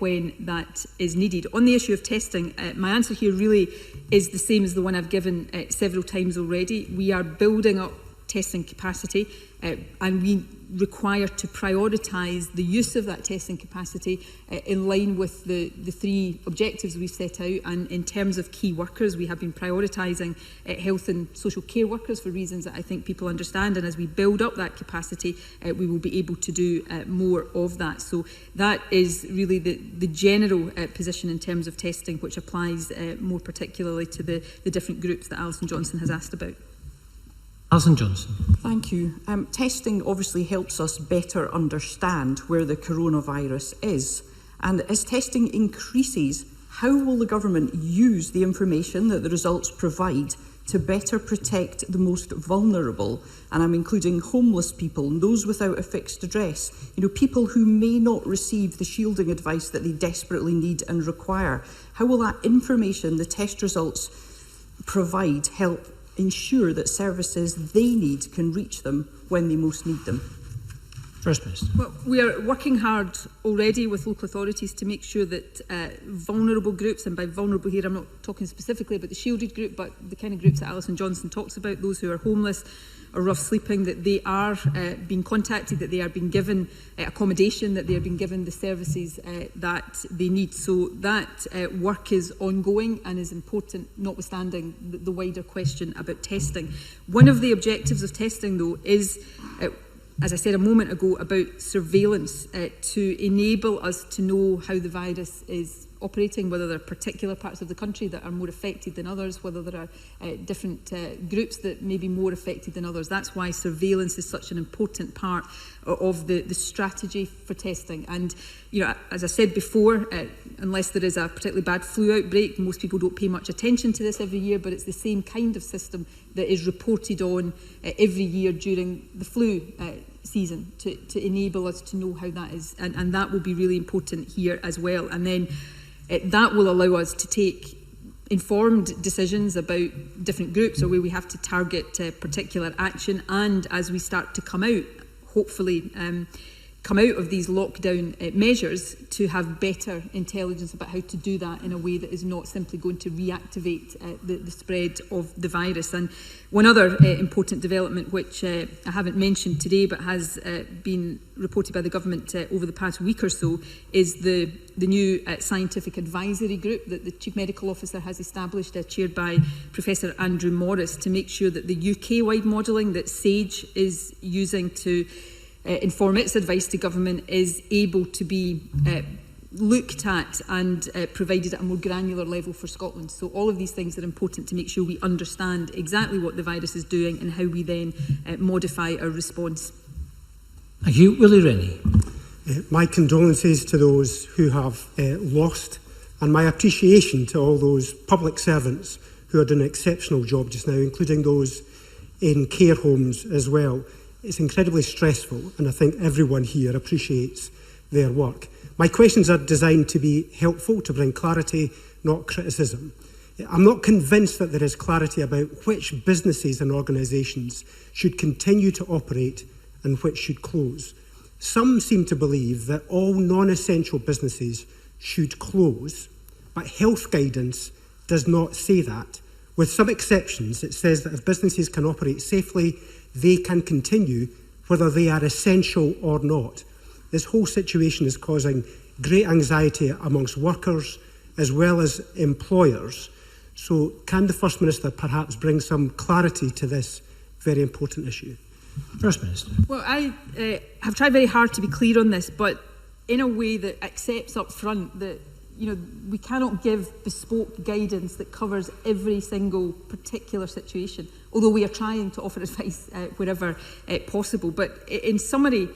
Speaker 2: when that is needed. On the issue of testing, my answer here really is the same as the one I've given several times already. We are building up testing capacity, and we require to prioritise the use of that testing capacity in line with the 3 objectives we've set out. And in terms of key workers, we have been prioritising health and social care workers for reasons that I think people understand, and as we build up that capacity, we will be able to do more of that. So that is really the general position in terms of testing, which applies more particularly to the different groups that Alison Johnson has asked about.
Speaker 1: Alison Johnson.
Speaker 5: Thank you. Testing obviously helps us better understand where the coronavirus is. And as testing increases, how will the government use the information that the results provide to better protect the most vulnerable, and I'm including homeless people and those without a fixed address, people who may not receive the shielding advice that they desperately need and require? How will that information the test results provide help ensure that services they need can reach them when they most need them?
Speaker 1: First Minister.
Speaker 2: Well, we are working hard already with local authorities to make sure that vulnerable groups, and by vulnerable here I'm not talking specifically about the shielded group, but the kind of groups that Alison Johnson talks about, those who are homeless or rough sleeping, that they are being contacted, that they are being given accommodation, that they are being given the services that they need. So that work is ongoing and is important, notwithstanding the wider question about testing. One of the objectives of testing, though, is as I said a moment ago, about surveillance to enable us to know how the virus is operating, whether there are particular parts of the country that are more affected than others, whether there are different groups that may be more affected than others. That's why surveillance is such an important part of the strategy for testing. And, as I said before, unless there is a particularly bad flu outbreak, most people don't pay much attention to this every year, but it's the same kind of system that is reported on every year during the flu season to enable us to know how that is. And that will be really important here as well. And then that will allow us to take informed decisions about different groups or where we have to target particular action. And as we start to come out, hopefully come out of these lockdown measures, to have better intelligence about how to do that in a way that is not simply going to reactivate the spread of the virus. And one other important development, which I haven't mentioned today but has been reported by the government over the past week or so, is the new scientific advisory group that the Chief Medical Officer has established, chaired by Professor Andrew Morris, to make sure that the UK-wide modelling that SAGE is using to inform its advice to government is able to be looked at and provided at a more granular level for Scotland. So all of these things are important to make sure we understand exactly what the virus is doing and how we then modify our response.
Speaker 1: Thank you. Willie Rennie.
Speaker 6: My condolences to those who have lost, and my appreciation to all those public servants who are doing an exceptional job just now, including those in care homes as well. It's incredibly stressful, and I think everyone here appreciates their work. My questions are designed to be helpful, to bring clarity, not criticism. I'm not convinced that there is clarity about which businesses and organisations should continue to operate and which should close. Some seem to believe that all non-essential businesses should close, but health guidance does not say that. With some exceptions, it says that if businesses can operate safely, they can continue whether they are essential or not. This whole situation is causing great anxiety amongst workers as well as employers. So can the First Minister perhaps bring some clarity to this very important issue?
Speaker 1: First Minister.
Speaker 2: Well, I have tried very hard to be clear on this, but in a way that accepts up front that we cannot give bespoke guidance that covers every single particular situation, although we are trying to offer advice wherever possible. But in summary,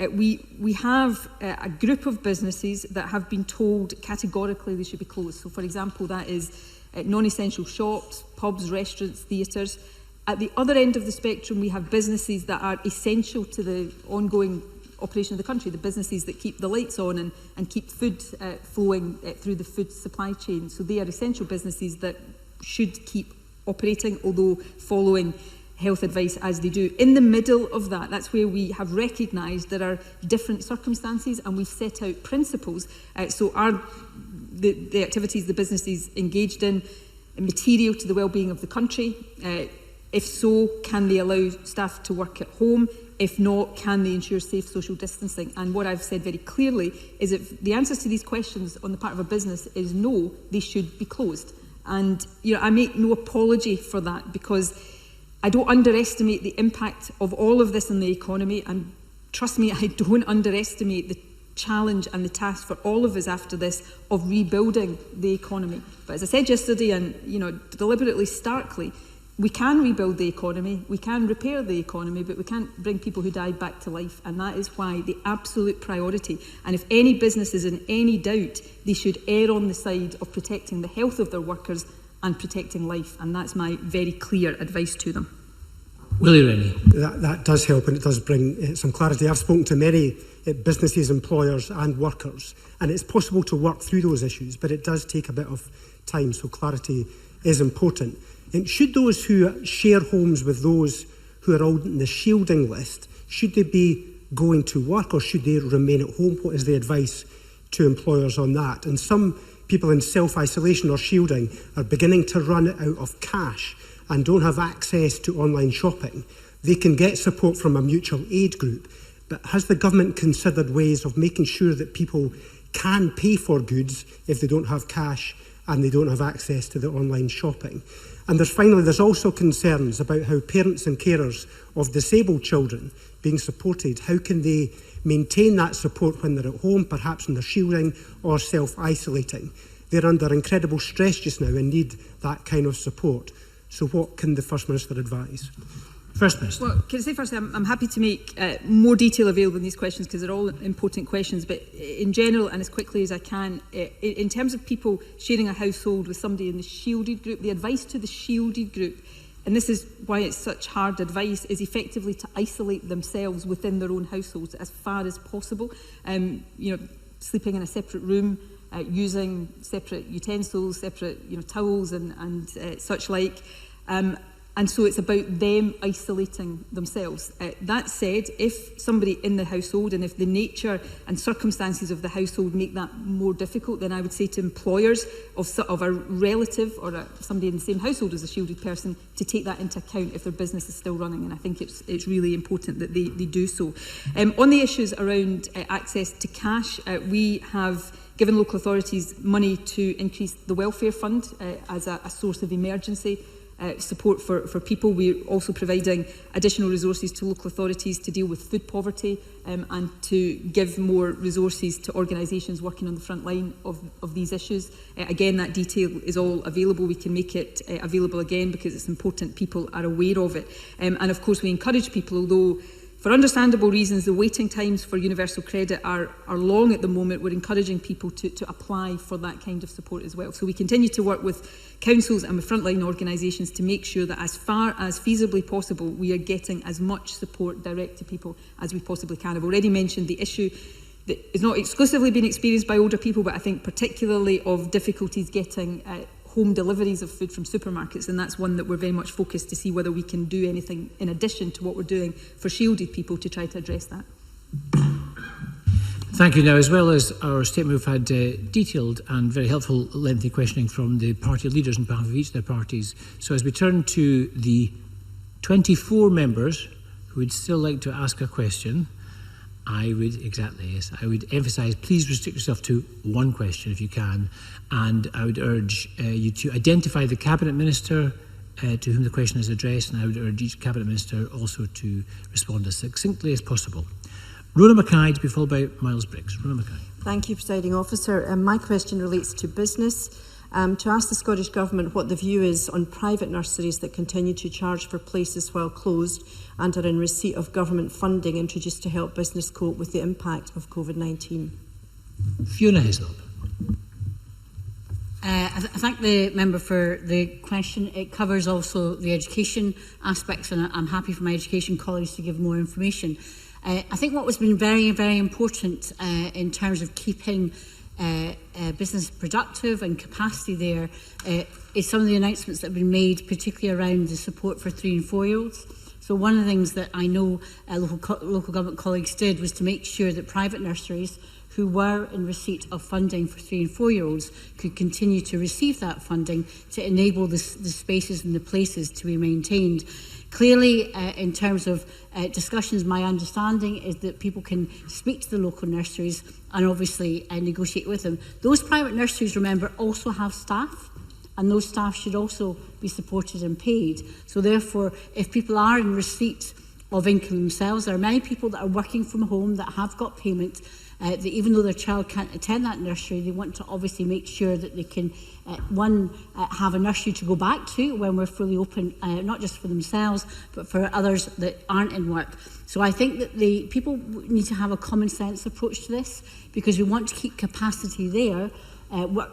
Speaker 2: we have a group of businesses that have been told categorically they should be closed. So, for example, that is non-essential shops, pubs, restaurants, theatres. At the other end of the spectrum, we have businesses that are essential to the ongoing operation of the country, the businesses that keep the lights on and keep food flowing through the food supply chain. So they are essential businesses that should keep operating, although following health advice as they do. In the middle of that, that's where we have recognised there are different circumstances, and we've set out principles. So are the activities the businesses engaged in material to the well-being of the country? If so, can they allow staff to work at home? If not, can they ensure safe social distancing? And what I've said very clearly is if the answers to these questions on the part of a business is no, they should be closed. And I make no apology for that, because I don't underestimate the impact of all of this on the economy. And trust me, I don't underestimate the challenge and the task for all of us after this of rebuilding the economy. But as I said yesterday, and deliberately starkly, we can rebuild the economy, we can repair the economy, but we can't bring people who died back to life. And that is why the absolute priority, and if any business is in any doubt, they should err on the side of protecting the health of their workers and protecting life, and that's my very clear advice to them.
Speaker 1: Willie Rennie.
Speaker 6: That does help, and it does bring some clarity. I've spoken to many businesses, employers and workers, and it's possible to work through those issues, but it does take a bit of time, so clarity is important. And should those who share homes with those who are on the shielding list, should they be going to work or should they remain at home? What is the advice to employers on that? And some people in self-isolation or shielding are beginning to run out of cash and don't have access to online shopping. They can get support from a mutual aid group, but has the government considered ways of making sure that people can pay for goods if they don't have cash and they don't have access to the online shopping? And there's also concerns about how parents and carers of disabled children being supported, how can they maintain that support when they're at home, perhaps when they're shielding or self-isolating? They're under incredible stress just now and need that kind of support. So what can the First Minister advise?
Speaker 1: First Minister.
Speaker 2: Well, can I say firstly, I'm happy to make more detail available in these questions because they're all important questions, but in general and as quickly as I can, in terms of people sharing a household with somebody in the shielded group, the advice to the shielded group, and this is why it's such hard advice, is effectively to isolate themselves within their own households as far as possible. Sleeping in a separate room, using separate utensils, separate towels and such like. And so it's about them isolating themselves. That said, if somebody in the household and if the nature and circumstances of the household make that more difficult, then I would say to employers of a relative or somebody in the same household as a shielded person to take that into account if their business is still running. And I think it's really important that they do so. On the issues around access to cash, we have given local authorities money to increase the welfare fund as a source of emergency support for people. We're also providing additional resources to local authorities to deal with food poverty and to give more resources to organisations working on the front line of these issues. Again, that detail is all available. We can make it available again because it's important people are aware of it. And of course we encourage people, although for understandable reasons, the waiting times for universal credit are long at the moment. We're encouraging people to apply for that kind of support as well. So we continue to work with councils and with frontline organisations to make sure that as far as feasibly possible, we are getting as much support direct to people as we possibly can. I've already mentioned the issue that is not exclusively being experienced by older people, but I think particularly of difficulties getting home deliveries of food from supermarkets, and that's one that we're very much focused to see whether we can do anything in addition to what we're doing for shielded people to try to address that.
Speaker 1: Thank you. Now, as well as our statement, we've had detailed and very helpful lengthy questioning from the party leaders on behalf of each of their parties. So as we turn to the 24 members who would still like to ask a question, I would emphasise, please restrict yourself to one question if you can, and I would urge you to identify the Cabinet Minister to whom the question is addressed, and I would urge each Cabinet Minister also to respond as succinctly as possible. Rona Mackay to be followed by Miles Briggs. Rona Mackay.
Speaker 7: Thank you, Presiding Officer. My question relates to business. To ask the Scottish Government what the view is on private nurseries that continue to charge for places while closed and are in receipt of government funding introduced to help business cope with the impact of COVID-19.
Speaker 1: Fiona Hislop.
Speaker 8: I thank the member for the question. It covers also the education aspects, and I'm happy for my education colleagues to give more information. I think what has been very, very important in terms of keeping business productive and capacity there is some of the announcements that have been made, particularly around the support for 3 and 4-year-olds. So one of the things that I know local government colleagues did was to make sure that private nurseries who were in receipt of funding for 3 and 4-year-olds could continue to receive that funding to enable the spaces and the places to be maintained. Clearly, in terms of discussions, my understanding is that people can speak to the local nurseries and obviously negotiate with them. Those private nurseries, remember, also have staff, and those staff should also be supported and paid. So therefore, if people are in receipt of income themselves, there are many people that are working from home that have got payment, that even though their child can't attend that nursery, they want to obviously make sure that they can, have a nursery to go back to when we're fully open, not just for themselves, but for others that aren't in work. So I think that the people need to have a common sense approach to this, because we want to keep capacity there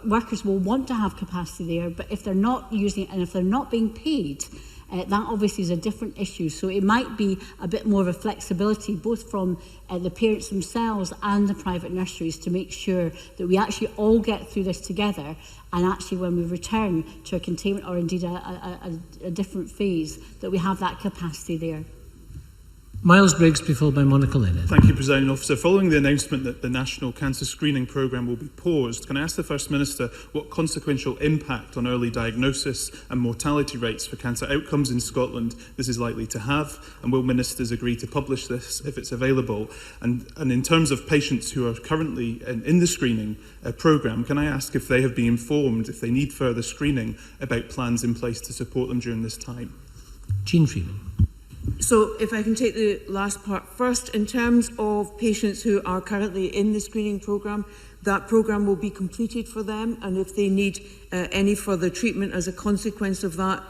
Speaker 8: workers will want to have capacity there, but if they're not using it and if they're not being paid, that obviously is a different issue. So it might be a bit more of a flexibility, both from the parents themselves and the private nurseries, to make sure that we actually all get through this together, and actually when we return to a containment or indeed a different phase, that we have that capacity there.
Speaker 1: Miles Briggs, be followed by Monica Lennon.
Speaker 9: Thank you, Presiding Officer. Following the announcement that the National Cancer Screening Programme will be paused, can I ask the First Minister what consequential impact on early diagnosis and mortality rates for cancer outcomes in Scotland this is likely to have, and will Ministers agree to publish this if it's available? And in terms of patients who are currently in the screening programme, can I ask if they have been informed, if they need further screening, about plans in place to support them during this time?
Speaker 1: Jean Freeman.
Speaker 10: So if I can take the last part first, in terms of patients who are currently in the screening programme, that programme will be completed for them, and if they need any further treatment as a consequence of that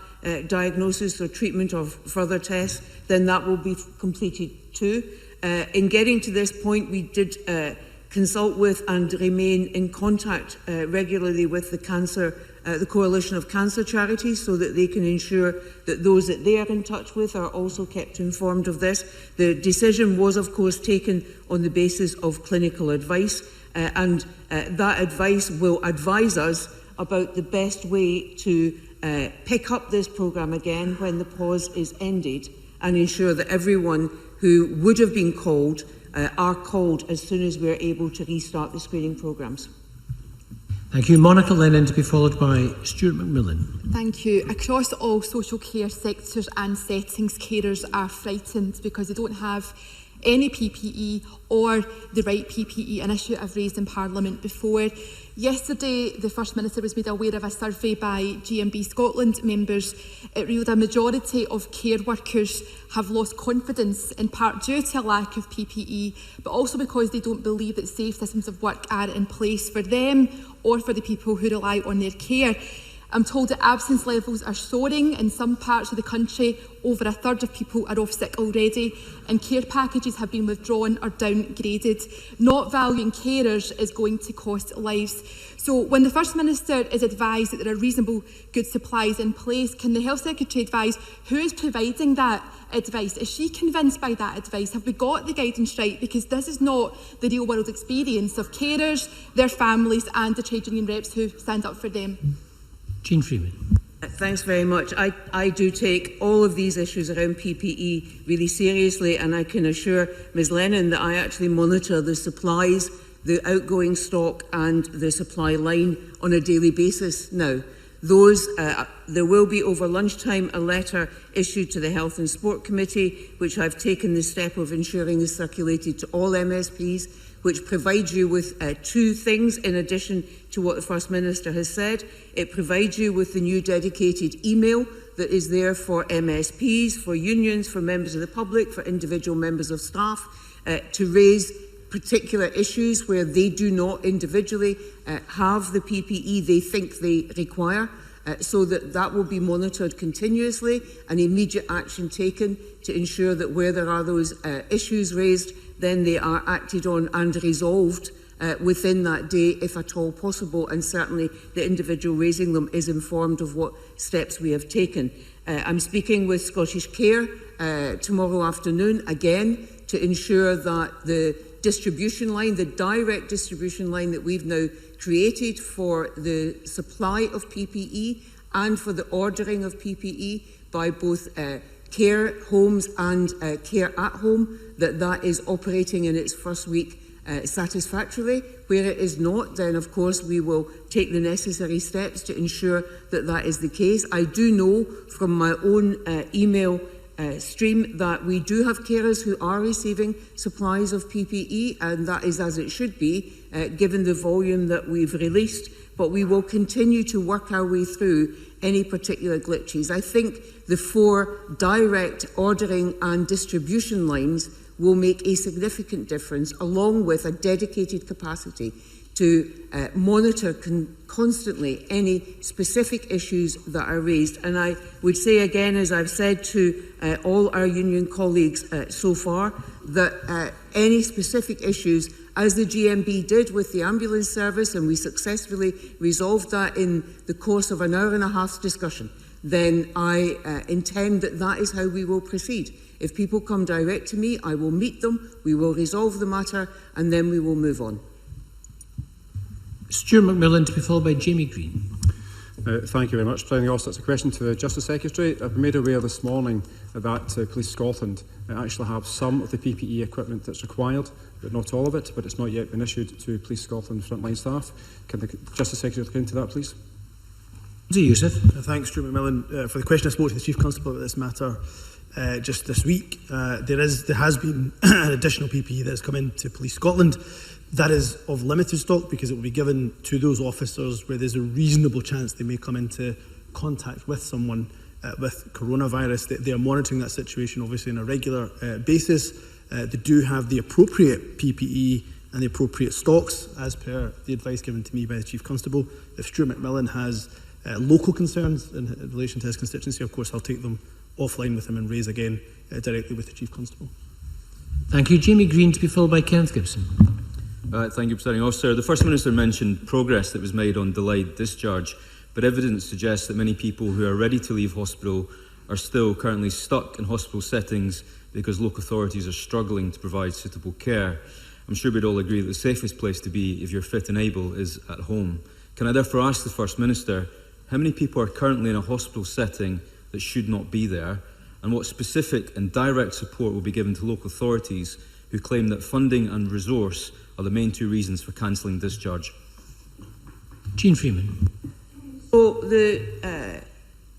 Speaker 10: diagnosis or treatment or further tests, then that will be completed too. In getting to this point, we did consult with and remain in contact regularly with the Coalition of Cancer Charities, so that they can ensure that those that they are in touch with are also kept informed of this. The decision was, of course, taken on the basis of clinical advice, and that advice will advise us about the best way to pick up this programme again when the pause is ended, and ensure that everyone who would have been called are called as soon as we are able to restart the screening programmes.
Speaker 1: Thank you. Monica Lennon, to be followed by Stuart McMillan.
Speaker 11: Thank you. Across all social care sectors and settings, carers are frightened because they don't have any PPE or the right PPE, an issue I've raised in Parliament before. Yesterday, the First Minister was made aware of a survey by GMB Scotland members. It revealed a majority of care workers have lost confidence, in part due to a lack of PPE, but also because they don't believe that safe systems of work are in place for them or for the people who rely on their care. I'm told that absence levels are soaring in some parts of the country. Over a third of people are off sick already, and care packages have been withdrawn or downgraded. Not valuing carers is going to cost lives. So when the First Minister is advised that there are reasonable good supplies in place, can the Health Secretary advise who is providing that advice? Is she convinced by that advice? Have we got the guidance right? Because this is not the real world experience of carers, their families and the trade union reps who stand up for them.
Speaker 1: Jean Freeman.
Speaker 10: Thanks very much. I do take all of these issues around PPE really seriously, and I can assure Ms Lennon that I actually monitor the supplies, the outgoing stock and the supply line on a daily basis now. There will be over lunchtime a letter issued to the Health and Sport Committee, which I've taken the step of ensuring is circulated to all MSPs, which provides you with two things in addition to what the First Minister has said. It provides you with the new dedicated email that is there for MSPs, for unions, for members of the public, for individual members of staff, to raise particular issues where they do not individually have the PPE they think they require, so that will be monitored continuously and immediate action taken to ensure that where there are those issues raised, then they are acted on and resolved within that day, if at all possible, and certainly the individual raising them is informed of what steps we have taken. I'm speaking with Scottish Care tomorrow afternoon again to ensure that the distribution line, the direct distribution line that we've now created for the supply of PPE and for the ordering of PPE by both care homes and care at home, that is operating in its first week satisfactorily. Where it is not, then of course we will take the necessary steps to ensure that that is the case. I do know from my own email stream that we do have carers who are receiving supplies of PPE, and that is as it should be, given the volume that we've released. But we will continue to work our way through any particular glitches. I think the 4 direct ordering and distribution lines will make a significant difference, along with a dedicated capacity to monitor constantly any specific issues that are raised. And I would say again, as I've said to all our union colleagues so far, that any specific issues, as the GMB did with the ambulance service, and we successfully resolved that in the course of an hour and a half's discussion, then I intend that that is how we will proceed. If people come direct to me, I will meet them, we will resolve the matter, and then we will move on.
Speaker 1: Stuart McMillan to be followed by Jamie Green.
Speaker 12: Thank you very much. Presiding Officer, it's a question to the Justice Secretary. I've been made aware this morning that Police Scotland actually have some of the PPE equipment that's required, but not all of it, but it's not yet been issued to Police Scotland frontline staff. Can the Justice Secretary look into that, please?
Speaker 1: Yusuf.
Speaker 13: Thanks, Stuart McMillan. For the question, I spoke to the Chief Constable about this matter just this week. There has been an additional PPE that has come into Police Scotland. That is of limited stock because it will be given to those officers where there's a reasonable chance they may come into contact with someone with coronavirus. They are monitoring that situation obviously on a regular basis. They do have the appropriate PPE and the appropriate stocks as per the advice given to me by the Chief Constable. If Stuart McMillan has local concerns in relation to his constituency, of course I'll take them offline with him and raise again directly with the Chief Constable.
Speaker 1: Thank you. Jamie Green to be followed by Kenneth Gibson.
Speaker 14: Thank you, Presiding Officer. The First Minister mentioned progress that was made on delayed discharge, but evidence suggests that many people who are ready to leave hospital are still currently stuck in hospital settings because local authorities are struggling to provide suitable care. I'm sure we'd all agree that the safest place to be if you're fit and able is at home. Can I therefore ask the First Minister, how many people are currently in a hospital setting that should not be there, and what specific and direct support will be given to local authorities who claim that funding and resource are the main two reasons for cancelling discharge?
Speaker 1: Jean Freeman.
Speaker 10: So the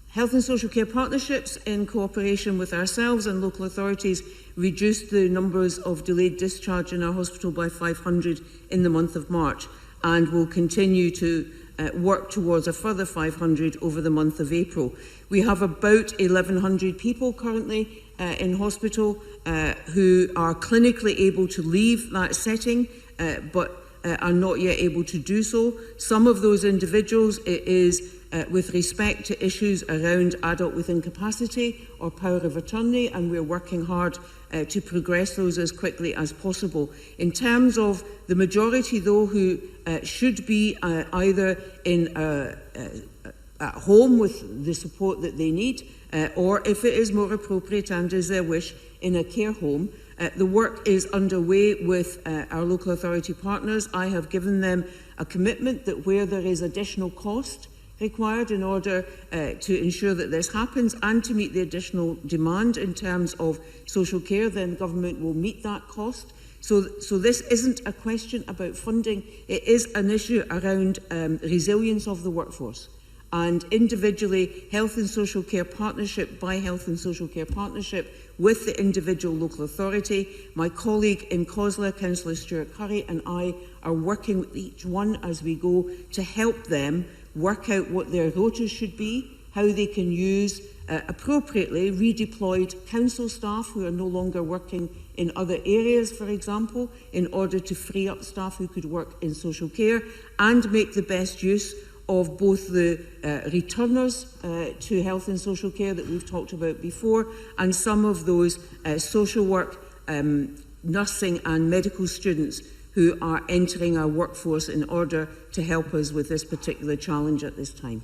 Speaker 10: Health and Social Care Partnerships, in cooperation with ourselves and local authorities, reduced the numbers of delayed discharge in our hospital by 500 in the month of March, and will continue to work towards a further 500 over the month of April. We have about 1,100 people currently in hospital who are clinically able to leave that setting, but are not yet able to do so. Some of those individuals, it is with respect to issues around adult with incapacity or power of attorney, and we're working hard to progress those as quickly as possible. In terms of the majority, though, who should be either in at home with the support that they need, or if it is more appropriate and is their wish, in a care home, the work is underway with our local authority partners. I have given them a commitment that where there is additional cost required in order to ensure that this happens and to meet the additional demand in terms of social care, then government will meet that cost. So this isn't a question about funding, it is an issue around resilience of the workforce. And individually, Health and Social Care Partnership by Health and Social Care Partnership with the individual local authority. My colleague in COSLA, Councillor Stuart Curry, and I are working with each one as we go to help them work out what their rotas should be, how they can use appropriately redeployed council staff who are no longer working in other areas, for example, in order to free up staff who could work in social care, and make the best use of both the returners to health and social care that we've talked about before, and some of those social work, nursing and medical students who are entering our workforce in order to help us with this particular challenge at this time.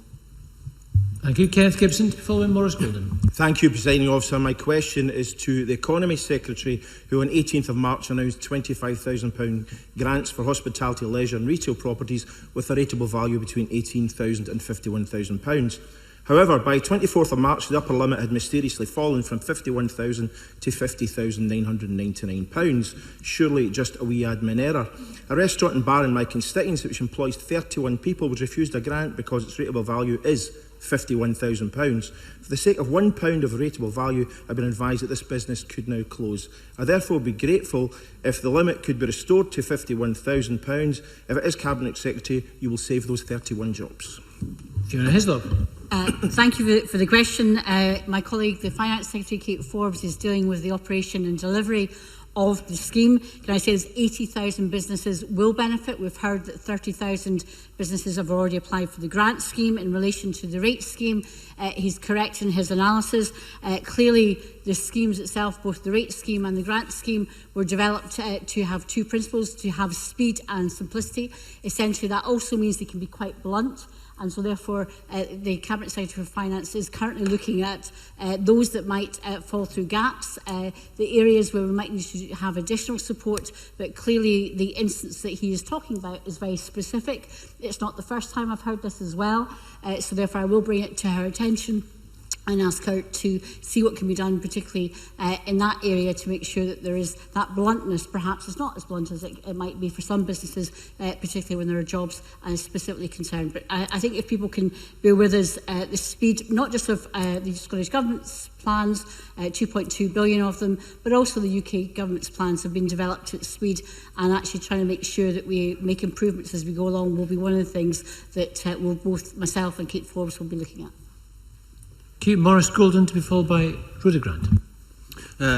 Speaker 1: Thank you. Kenneth Gibson, following Maurice Golden.
Speaker 15: Thank you, Presiding Officer. My question is to the Economy Secretary, who on 18th of March announced £25,000 grants for hospitality, leisure and retail properties with a rateable value between £18,000 and £51,000. However, by 24th of March, the upper limit had mysteriously fallen from £51,000 to £50,999. Surely just a wee admin error. A restaurant and bar in my constituency, which employs 31 people, was refused a grant because its rateable value is £51,000. For the sake of £1 of rateable value, I've been advised that this business could now close. I therefore would be grateful if the limit could be restored to £51,000. If it is Cabinet Secretary, you will save those 31 jobs.
Speaker 1: Fiona Hislop.
Speaker 8: Thank you for the question. My colleague, the Finance Secretary, Kate Forbes, is dealing with the operation and delivery of the scheme. Can I say there's 80,000 businesses will benefit? We've heard that 30,000 businesses have already applied for the grant scheme. In relation to the rate scheme, he's correct in his analysis. Clearly, the schemes itself, both the rate scheme and the grant scheme, were developed to have two principles, to have speed and simplicity. Essentially, that also means they can be quite blunt. And so therefore, the Cabinet Secretary for Finance is currently looking at those that might fall through gaps, the areas where we might need to have additional support, but clearly the instance that he is talking about is very specific. It's not the first time I've heard this as well, so therefore I will bring it to her attention and ask her to see what can be done, particularly in that area, to make sure that there is that bluntness. Perhaps it's not as blunt as it might be for some businesses, particularly when there are jobs specifically concerned. But I think if people can bear with us, the speed, not just of the Scottish Government's plans, 2.2 billion of them, but also the UK Government's plans have been developed at speed, and actually trying to make sure that we make improvements as we go along will be one of the things that will both myself and Kate Forbes will be looking at.
Speaker 1: Maurice Golden to be followed by Rhoda Grant.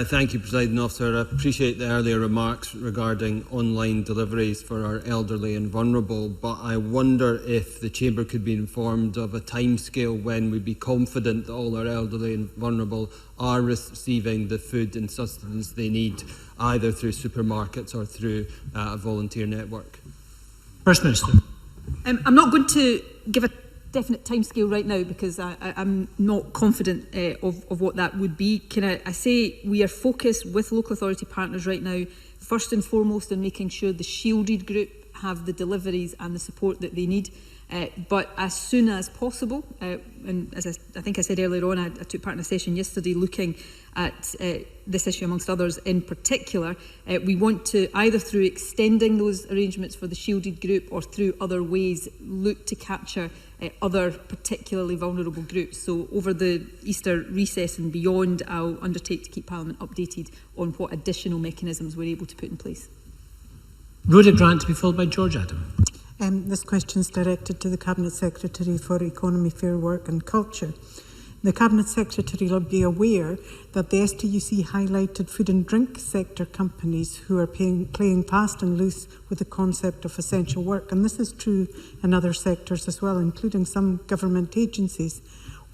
Speaker 16: Thank you, Presiding Officer. I appreciate the earlier remarks regarding online deliveries for our elderly and vulnerable, but I wonder if the Chamber could be informed of a timescale when we'd be confident that all our elderly and vulnerable are receiving the food and sustenance they need, either through supermarkets or through a volunteer network.
Speaker 1: First Minister.
Speaker 2: I'm not going to give a definite timescale right now because I'm not confident of what that would be. I say we are focused with local authority partners right now, first and foremost, on making sure the shielded group have the deliveries and the support that they need. But as soon as possible, and as I think I said earlier on, I took part in a session yesterday looking at this issue amongst others in particular. We want to, either through extending those arrangements for the shielded group or through other ways, look to capture other particularly vulnerable groups. So over the Easter recess and beyond, I'll undertake to keep Parliament updated on what additional mechanisms we're able to put in place.
Speaker 1: Rhoda Grant to be followed by George Adam.
Speaker 17: This question is directed to the Cabinet Secretary for Economy, Fair Work and Culture. The Cabinet Secretary will be aware that the STUC highlighted food and drink sector companies who are playing fast and loose with the concept of essential work, and this is true in other sectors as well, including some government agencies.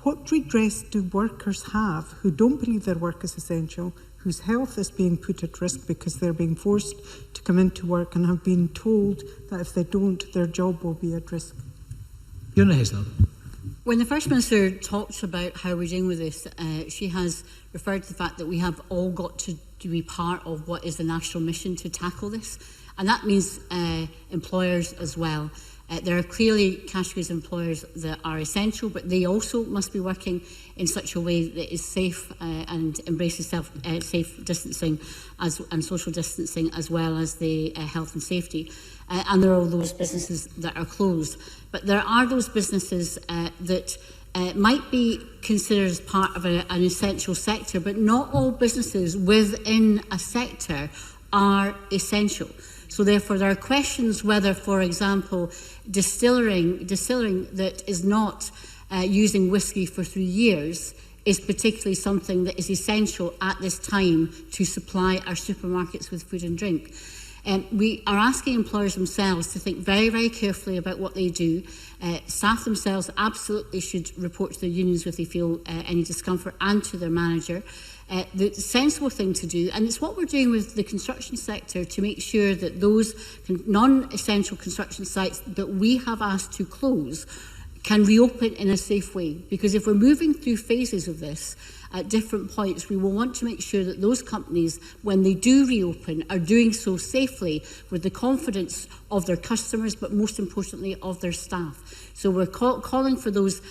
Speaker 17: What redress do workers have who don't believe their work is essential, whose health is being put at risk because they're being forced to come into work and have been told that if they don't, their job will be at risk?
Speaker 1: Fiona Hislop.
Speaker 8: When the First Minister talks about how we're dealing with this, she has referred to the fact that we have all got to be part of what is the national mission to tackle this. And that means employers as well. There are clearly categories of employers that are essential, but they also must be working in such a way that is safe and embraces safe distancing and social distancing, as well as the health and safety. And there are all those businesses that are closed. But there are those businesses that might be considered as part of an essential sector, but not all businesses within a sector are essential. So therefore, there are questions whether, for example, distilling that is not using whisky for 3 years is particularly something that is essential at this time to supply our supermarkets with food and drink. We are asking employers themselves to think very, very carefully about what they do. Staff themselves absolutely should report to their unions if they feel any discomfort, and to their manager. The sensible thing to do, and it's what we're doing with the construction sector, to make sure that those non-essential construction sites that we have asked to close can reopen in a safe way. Because if we're moving through phases of this at different points, we will want to make sure that those companies, when they do reopen, are doing so safely with the confidence of their customers, but most importantly of their staff. So we're calling for those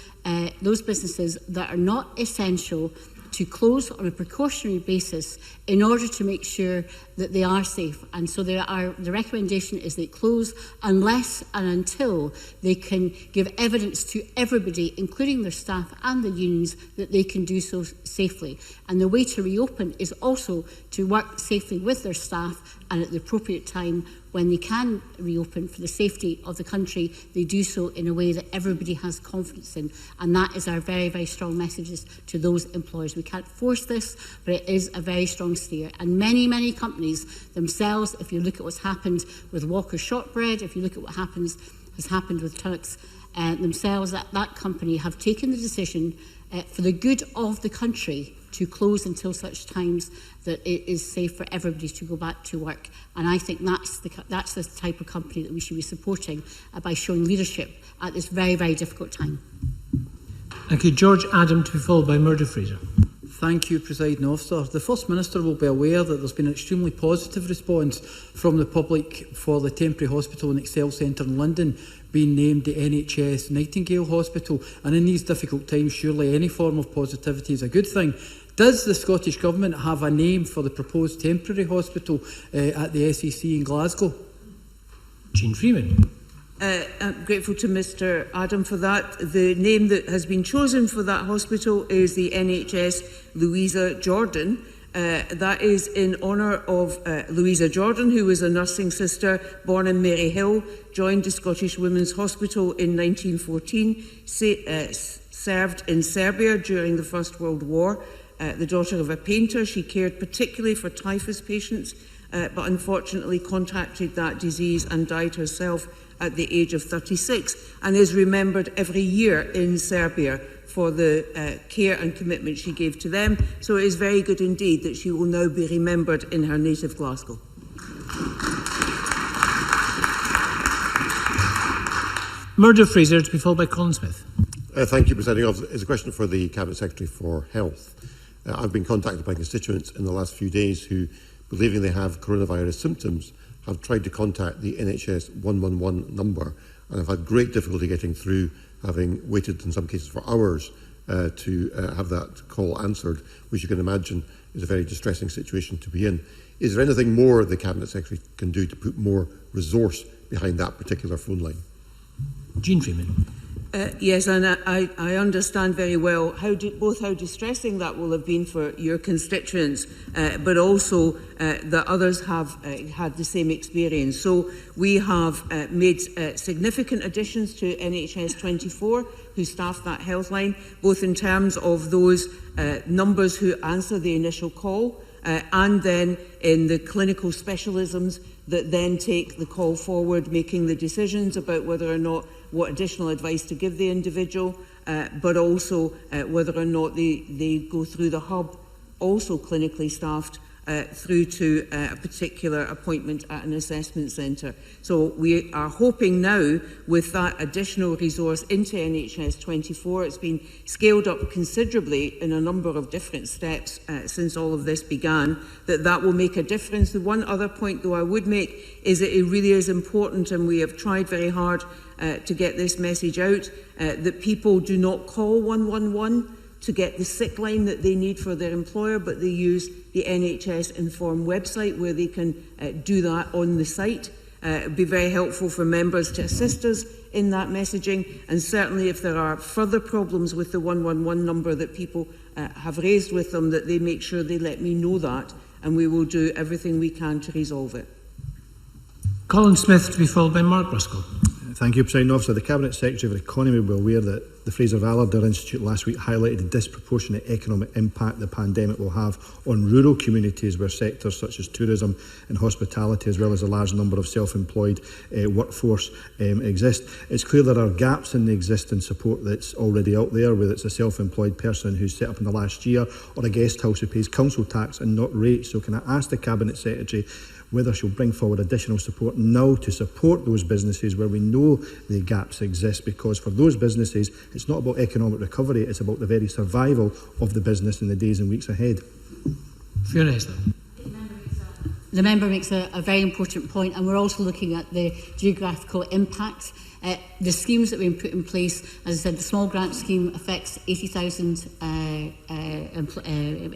Speaker 8: businesses that are not essential to close on a precautionary basis in order to make sure that they are safe. And so the recommendation is they close unless and until they can give evidence to everybody, including their staff and the unions, that they can do so safely. And the way to reopen is also to work safely with their staff and at the appropriate time when they can reopen for the safety of the country, they do so in a way that everybody has confidence in. And that is our very, very strong messages to those employers. We can't force this, but it is a very strong steer. And many, many companies themselves, if you look at what's happened with Walker's Shortbread, if you look at what has happened with Tunnocks themselves, that company have taken the decision for the good of the country to close until such times that it is safe for everybody to go back to work. And I think that's the type of company that we should be supporting by showing leadership at this very, very difficult time.
Speaker 1: Thank you. George Adam, to be followed by Murdo Fraser.
Speaker 18: Thank you, Presiding Officer. The First Minister will be aware that there's been an extremely positive response from the public for the temporary hospital and Excel Centre in London being named the NHS Nightingale Hospital. And in these difficult times, surely any form of positivity is a good thing. Does the Scottish Government have a name for the proposed temporary hospital at the SEC in Glasgow?
Speaker 1: Jean Freeman.
Speaker 10: I'm grateful to Mr Adam for that. The name that has been chosen for that hospital is the NHS Louisa Jordan. That is in honour of Louisa Jordan, who was a nursing sister born in Maryhill, joined the Scottish Women's Hospital in 1914, served in Serbia during the First World War. The daughter of a painter, she cared particularly for typhus patients, but unfortunately contracted that disease and died herself at the age of 36, and is remembered every year in Serbia for the care and commitment she gave to them. So it is very good indeed that she will now be remembered in her native Glasgow.
Speaker 1: Murdo Fraser, to be followed by Colin Smith.
Speaker 19: Thank you, Presiding Officer. It's a question for the Cabinet Secretary for Health. I've been contacted by constituents in the last few days who, believing they have coronavirus symptoms, have tried to contact the NHS 111 number and have had great difficulty getting through, having waited in some cases for hours to have that call answered, which you can imagine is a very distressing situation to be in. Is there anything more the Cabinet Secretary can do to put more resource behind that particular phone line?
Speaker 1: Jean Freeman.
Speaker 10: Yes, and I understand very well both how distressing that will have been for your constituents, but also that others have had the same experience. So we have made significant additions to NHS 24, who staff that health line, both in terms of those numbers who answer the initial call, and then in the clinical specialisms that then take the call forward, making the decisions about whether or not what additional advice to give the individual, but also whether or not they go through the hub, also clinically staffed, through to a particular appointment at an assessment centre. So we are hoping now, with that additional resource into NHS 24, it's been scaled up considerably in a number of different steps since all of this began, that will make a difference. The one other point, though, I would make is that it really is important, and we have tried very hard to get this message out, that people do not call 111 to get the sick line that they need for their employer, but they use the NHS Inform website where they can do that on the site. It would be very helpful for members to assist us in that messaging, and certainly if there are further problems with the 111 number that people have raised with them, that they make sure they let me know that, and we will do everything we can to resolve it.
Speaker 1: Colin Smith, to be followed by Mark Ruskell.
Speaker 13: Thank you, Presiding Officer. The Cabinet Secretary for Economy will be aware that the Fraser-Vallard Institute last week highlighted the disproportionate economic impact the pandemic will have on rural communities where sectors such as tourism and hospitality, as well as a large number of self-employed workforce exist. It's clear there are gaps in the existing support that's already out there, whether it's a self-employed person who's set up in the last year or a guest house who pays council tax and not rates. So can I ask the Cabinet Secretary whether she'll bring forward additional support now to support those businesses where we know the gaps exist, because for those businesses it's not about economic recovery, it's about the very survival of the business in the days and weeks ahead.
Speaker 1: Fiona Hester.
Speaker 8: The member makes a very important point, and we're also looking at the geographical impact. The schemes that have been put in place, as I said, the small grant scheme affects 80,000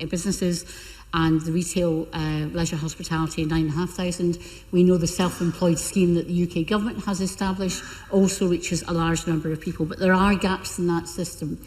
Speaker 8: businesses, and the retail, leisure, hospitality, 9,500. We know the self-employed scheme that the UK government has established also reaches a large number of people, but there are gaps in that system.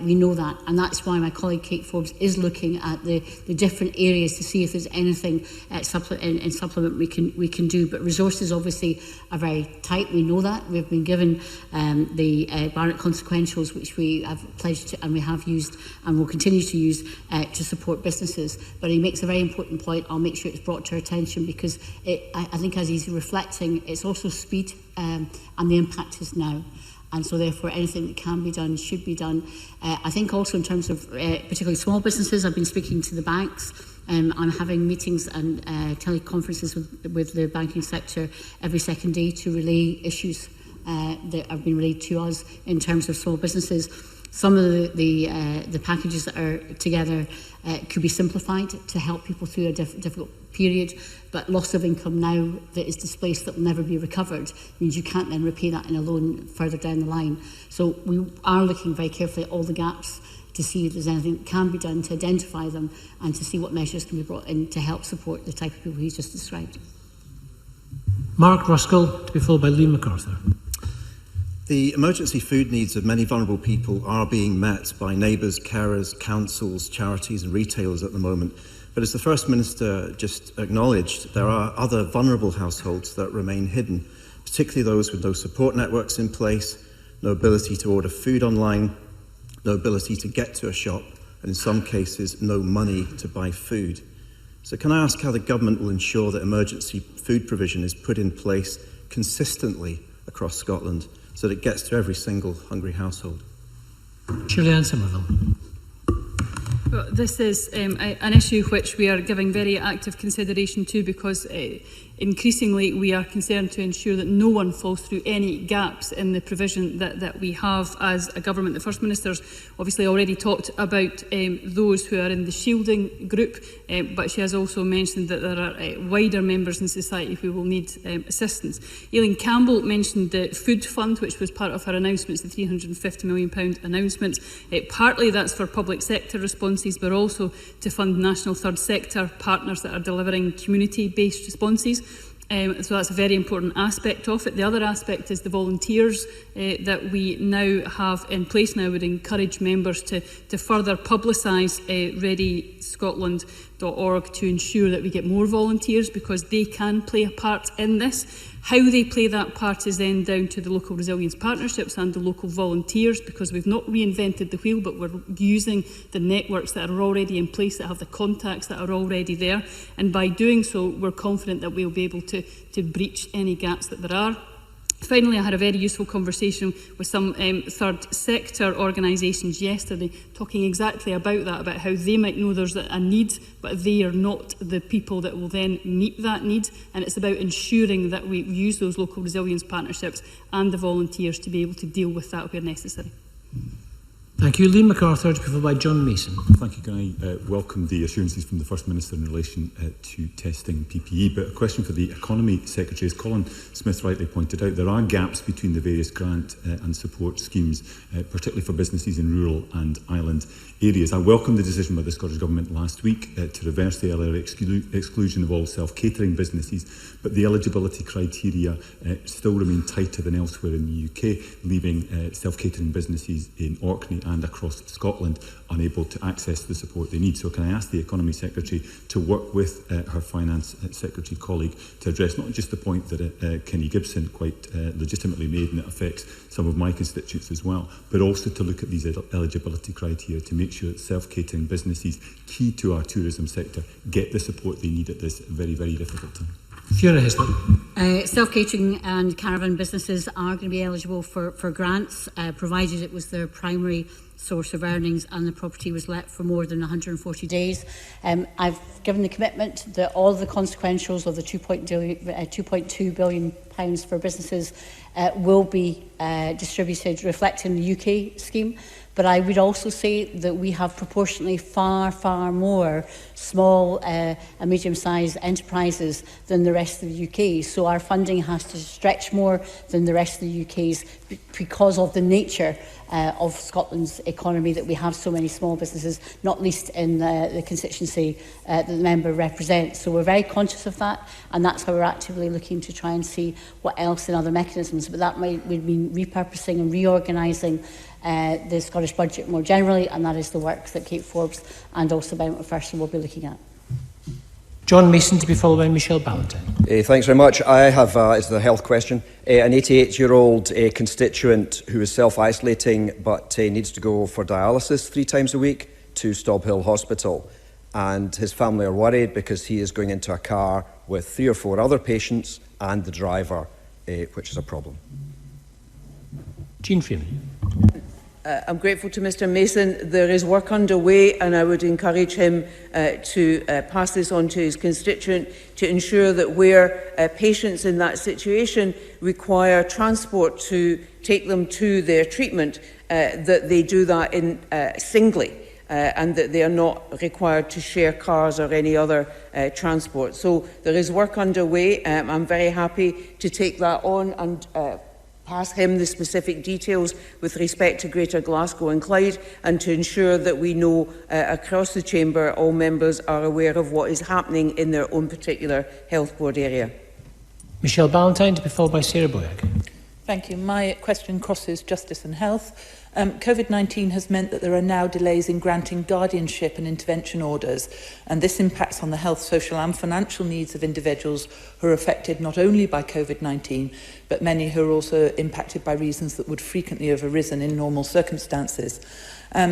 Speaker 8: We know that, and that's why my colleague Kate Forbes is looking at the different areas to see if there's anything in supplement we can do. But resources obviously are very tight. We know that. We've been given the Barnett consequentials, which we have pledged to, and we have used and will continue to use to support businesses. But he makes a very important point. I'll make sure it's brought to our attention, because I think as he's reflecting, it's also speed, and the impact is now. And so therefore anything that can be done should be done. I think also in terms of particularly small businesses, I've been speaking to the banks. I'm having meetings and teleconferences with the banking sector every second day to relay issues that have been relayed to us in terms of small businesses. Some of the packages that are together could be simplified to help people through a difficult period, but loss of income now that is displaced that will never be recovered means you can't then repay that in a loan further down the line. So we are looking very carefully at all the gaps to see if there's anything that can be done to identify them and to see what measures can be brought in to help support the type of people he's just described.
Speaker 1: Mark Ruskell, to be followed by Liam MacArthur.
Speaker 20: The emergency food needs of many vulnerable people are being met by neighbours, carers, councils, charities and retailers at the moment. But as the First Minister just acknowledged, there are other vulnerable households that remain hidden, particularly those with no support networks in place, no ability to order food online, no ability to get to a shop, and in some cases, no money to buy food. So can I ask how the government will ensure that emergency food provision is put in place consistently across Scotland so that it gets to every single hungry household?
Speaker 1: Shirley-Anne Somerville.
Speaker 21: Well, this is an issue which we are giving very active consideration to, because increasingly we are concerned to ensure that no one falls through any gaps in the provision that we have as a government. The First Minister's obviously already talked about those who are in the shielding group, but she has also mentioned that there are wider members in society who will need assistance. Aileen Campbell mentioned the food fund, which was part of her announcements, the £350 million announcement. Partly that's for public sector responses, but also to fund national third sector partners that are delivering community-based responses. So that's a very important aspect of it. The other aspect is the volunteers that we now have in place. Now I would encourage members to further publicise readyscotland.org to ensure that we get more volunteers, because they can play a part in this. How they play that part is then down to the local resilience partnerships and the local volunteers, because we've not reinvented the wheel, but we're using the networks that are already in place, that have the contacts that are already there. And by doing so, we're confident that we'll be able to breach any gaps that there are. Finally, I had a very useful conversation with some third sector organisations yesterday, talking exactly about that, about how they might know there's a need, but they are not the people that will then meet that need. And it's about ensuring that we use those local resilience partnerships and the volunteers to be able to deal with that where necessary.
Speaker 1: Thank you. Liam MacArthur, to be followed by John Mason.
Speaker 22: Thank you. Can I welcome the assurances from the First Minister in relation to testing PPE? But a question for the Economy Secretary. As Colin Smith rightly pointed out, there are gaps between the various grant and support schemes, particularly for businesses in rural and island areas. I welcome the decision by the Scottish Government last week to reverse the earlier exclusion of all self-catering businesses, but the eligibility criteria still remain tighter than elsewhere in the UK, leaving self-catering businesses in Orkney and across Scotland unable to access the support they need. So can I ask the Economy Secretary to work with her Finance Secretary colleague to address not just the point that Kenny Gibson quite legitimately made, and it affects some of my constituents as well, but also to look at these eligibility criteria to make sure that self-catering businesses key to our tourism sector get the support they need at this very, very difficult time.
Speaker 1: Fiona Hislop.
Speaker 8: Self-catering and caravan businesses are going to be eligible for grants, provided it was their primary source of earnings and the property was let for more than 140 days. I've given the commitment that all the consequentials of the £2.2 billion for businesses will be distributed, reflecting the UK scheme. But I would also say that we have proportionately far, far more small and medium-sized enterprises than the rest of the UK. So our funding has to stretch more than the rest of the UK's because of the nature of Scotland's economy, that we have so many small businesses, not least in the constituency that the member represents. So we're very conscious of that, and that's how we're actively looking to try and see what else in other mechanisms. But that would mean repurposing and reorganising the Scottish budget more generally, and that is the work that Kate Forbes and also Ben McPherson will be looking at.
Speaker 1: John Mason, to be followed by Michelle Ballantyne.
Speaker 3: Thanks very much. I have, it's the health question, an 88-year-old constituent who is self-isolating but needs to go for dialysis 3 times a week to Stob Hill Hospital. And his family are worried because he is going into a car with 3 or 4 other patients and the driver, which is a problem.
Speaker 1: Jean Freeman.
Speaker 10: I'm grateful to Mr Mason. There is work underway, and I would encourage him to pass this on to his constituent to ensure that where patients in that situation require transport to take them to their treatment, that they do that in singly. And that they are not required to share cars or any other transport. So there is work underway. I'm very happy to take that on and pass him the specific details with respect to Greater Glasgow and Clyde, and to ensure that we know across the Chamber all members are aware of what is happening in their own particular health board area.
Speaker 1: Michelle Ballantyne, to be followed by Sarah Boyack.
Speaker 4: Thank you. My question crosses justice and health. COVID-19 has meant that there are now delays in granting guardianship and intervention orders, and this impacts on the health, social and financial needs of individuals who are affected not only by COVID-19, but many who are also impacted by reasons that would frequently have arisen in normal circumstances.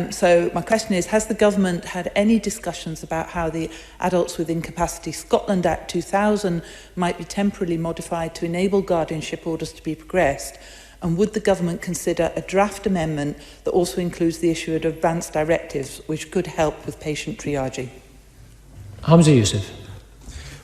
Speaker 4: So my question is, has the government had any discussions about how the Adults with Incapacity Scotland Act 2000 might be temporarily modified to enable guardianship orders to be progressed? And would the government consider a draft amendment that also includes the issue of advanced directives, which could help with patient triaging?
Speaker 1: Hamza Youssef.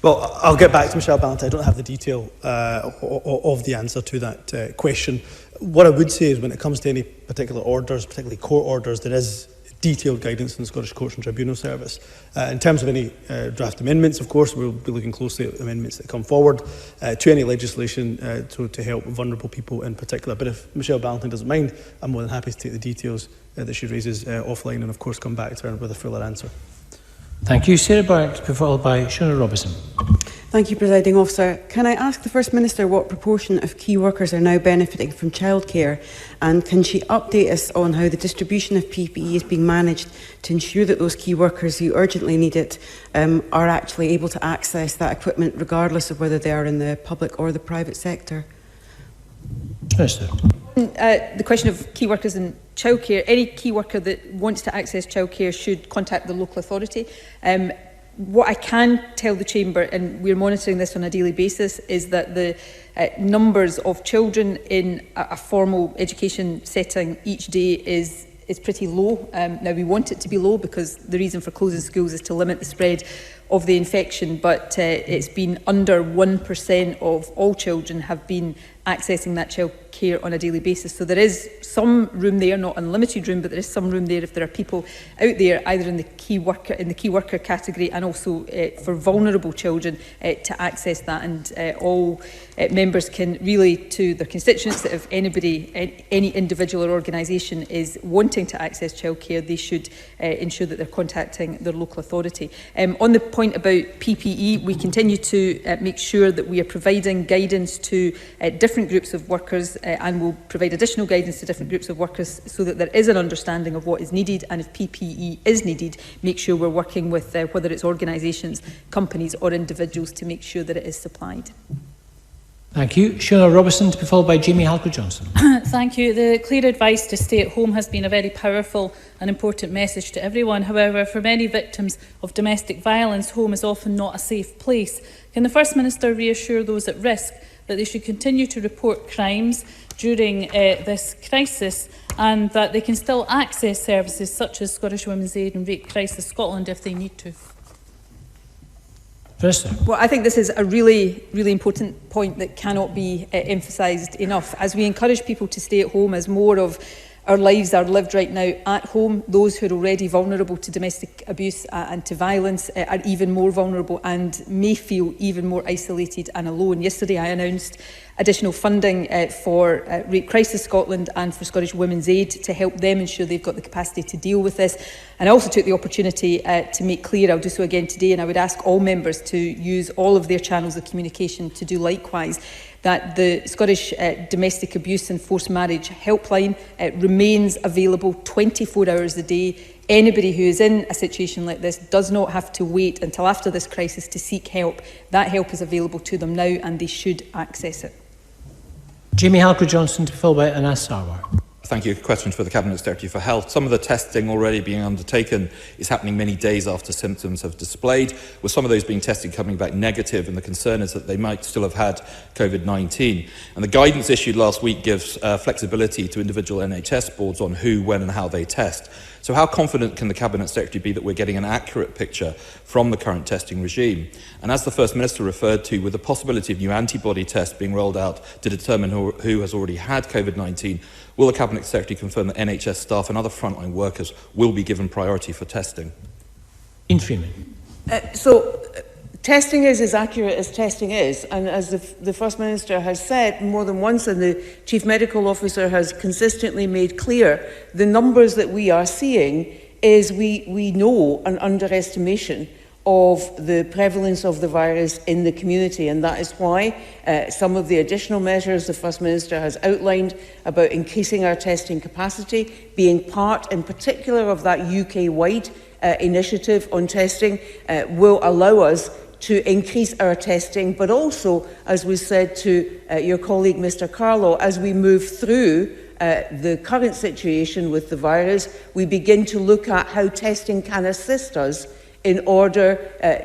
Speaker 13: Well, I'll get back to Michelle Ballantyne. I don't have the detail of the answer to that question. What I would say is when it comes to any particular orders, particularly court orders, there is detailed guidance in the Scottish Courts and Tribunal Service. In terms of any draft amendments, of course, we'll be looking closely at amendments that come forward to any legislation to help vulnerable people in particular. But if Michelle Ballantyne doesn't mind, I'm more than happy to take the details that she raises offline and, of course, come back to her with a fuller answer.
Speaker 1: Thank you. Sarah Boyack, to be followed by Shona Robinson.
Speaker 23: Thank you, Presiding Officer. Can I ask the First Minister what proportion of key workers are now benefiting from childcare, and can she update us on how the distribution of PPE is being managed to ensure that those key workers who urgently need it are actually able to access that equipment regardless of whether they are in the public or the private sector?
Speaker 1: Minister.
Speaker 2: The question of key workers in childcare, any key worker that wants to access childcare should contact the local authority. What I can tell the Chamber, and we're monitoring this on a daily basis, is that the numbers of children in a formal education setting each day is pretty low. Now, we want it to be low because the reason for closing schools is to limit the spread of the infection, but it's been under 1% of all children have been accessing that child care on a daily basis. So there is some room there, not unlimited room, but there is some room there if there are people out there either in the key worker category and also for vulnerable children to access that. And all members can relay to their constituents that if anybody, any individual or organisation is wanting to access childcare, they should ensure that they're contacting their local authority. On the point about PPE, we continue to make sure that we are providing guidance to different groups of workers and will provide additional guidance to different groups of workers so that there is an understanding of what is needed, and if PPE is needed, make sure we're working with whether it's organisations, companies or individuals to make sure that it is supplied.
Speaker 1: Thank you. Shona Robinson, to be followed by Jamie Halker-Johnson.
Speaker 21: Thank you. The clear advice to stay at home has been a very powerful and important message to everyone. However, for many victims of domestic violence, home is often not a safe place. Can the First Minister reassure those at risk that they should continue to report crimes during this crisis and that they can still access services such as Scottish Women's Aid and Rape Crisis Scotland if they need to?
Speaker 2: Well, I think this is a really, really important point that cannot be emphasised enough. As we encourage people to stay at home, as more of our lives are lived right now at home, those who are already vulnerable to domestic abuse and to violence are even more vulnerable and may feel even more isolated and alone. Yesterday I announced additional funding for Rape Crisis Scotland and for Scottish Women's Aid to help them ensure they've got the capacity to deal with this. And I also took the opportunity to make clear, I'll do so again today, and I would ask all members to use all of their channels of communication to do likewise, that the Scottish Domestic Abuse and Forced Marriage Helpline remains available 24 hours a day. Anybody who is in a situation like this does not have to wait until after this crisis to seek help. That help is available to them now and they should access it.
Speaker 1: Jamie Halker-Johnson to fill by Anas Sarwar.
Speaker 5: Thank you. A question for the Cabinet Secretary for Health. Some of the testing already being undertaken is happening many days after symptoms have displayed, with some of those being tested coming back negative, and the concern is that they might still have had COVID-19. And the guidance issued last week gives flexibility to individual NHS boards on who, when and how they test. So how confident can the Cabinet Secretary be that we're getting an accurate picture from the current testing regime? And as the First Minister referred to, with the possibility of new antibody tests being rolled out to determine who has already had COVID-19, will the Cabinet Secretary confirm that NHS staff and other frontline workers will be given priority for testing?
Speaker 1: Ian Freeman.
Speaker 10: Testing is as accurate as testing is, and as the First Minister has said more than once, and the Chief Medical Officer has consistently made clear, the numbers that we are seeing is we know an underestimation of the prevalence of the virus in the community, and that is why some of the additional measures the First Minister has outlined about increasing our testing capacity, being part in particular of that UK-wide initiative on testing, will allow us to increase our testing, but also, as was said to your colleague Mr Carlow, as we move through the current situation with the virus, we begin to look at how testing can assist us in order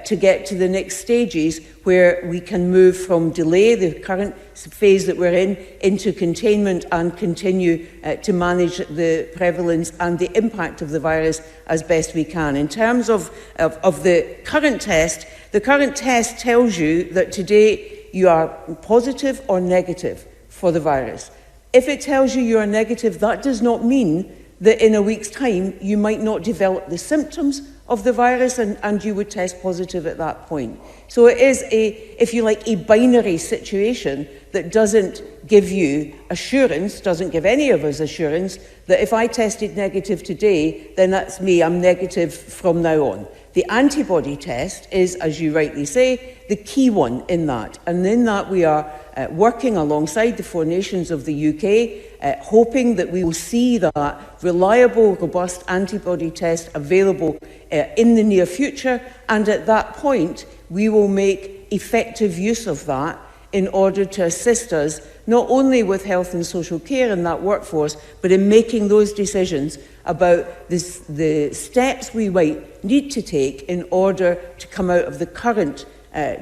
Speaker 10: to get to the next stages where we can move from delay, the current phase that we're in, into containment and continue to manage the prevalence and the impact of the virus as best we can. In terms of the current test tells you that today you are positive or negative for the virus. If it tells you you are negative, that does not mean that in a week's time you might not develop the symptoms of the virus and you would test positive at that point. So it is if you like, a binary situation that doesn't give you assurance, doesn't give any of us assurance, that if I tested negative today, then that's me, I'm negative from now on. The antibody test is, as you rightly say, the key one in that. And in that we are working alongside the four nations of the UK, hoping that we will see that reliable, robust antibody test available in the near future. And at that point, we will make effective use of that in order to assist us not only with health and social care in that workforce, but in making those decisions about the steps we might need to take in order to come out of the current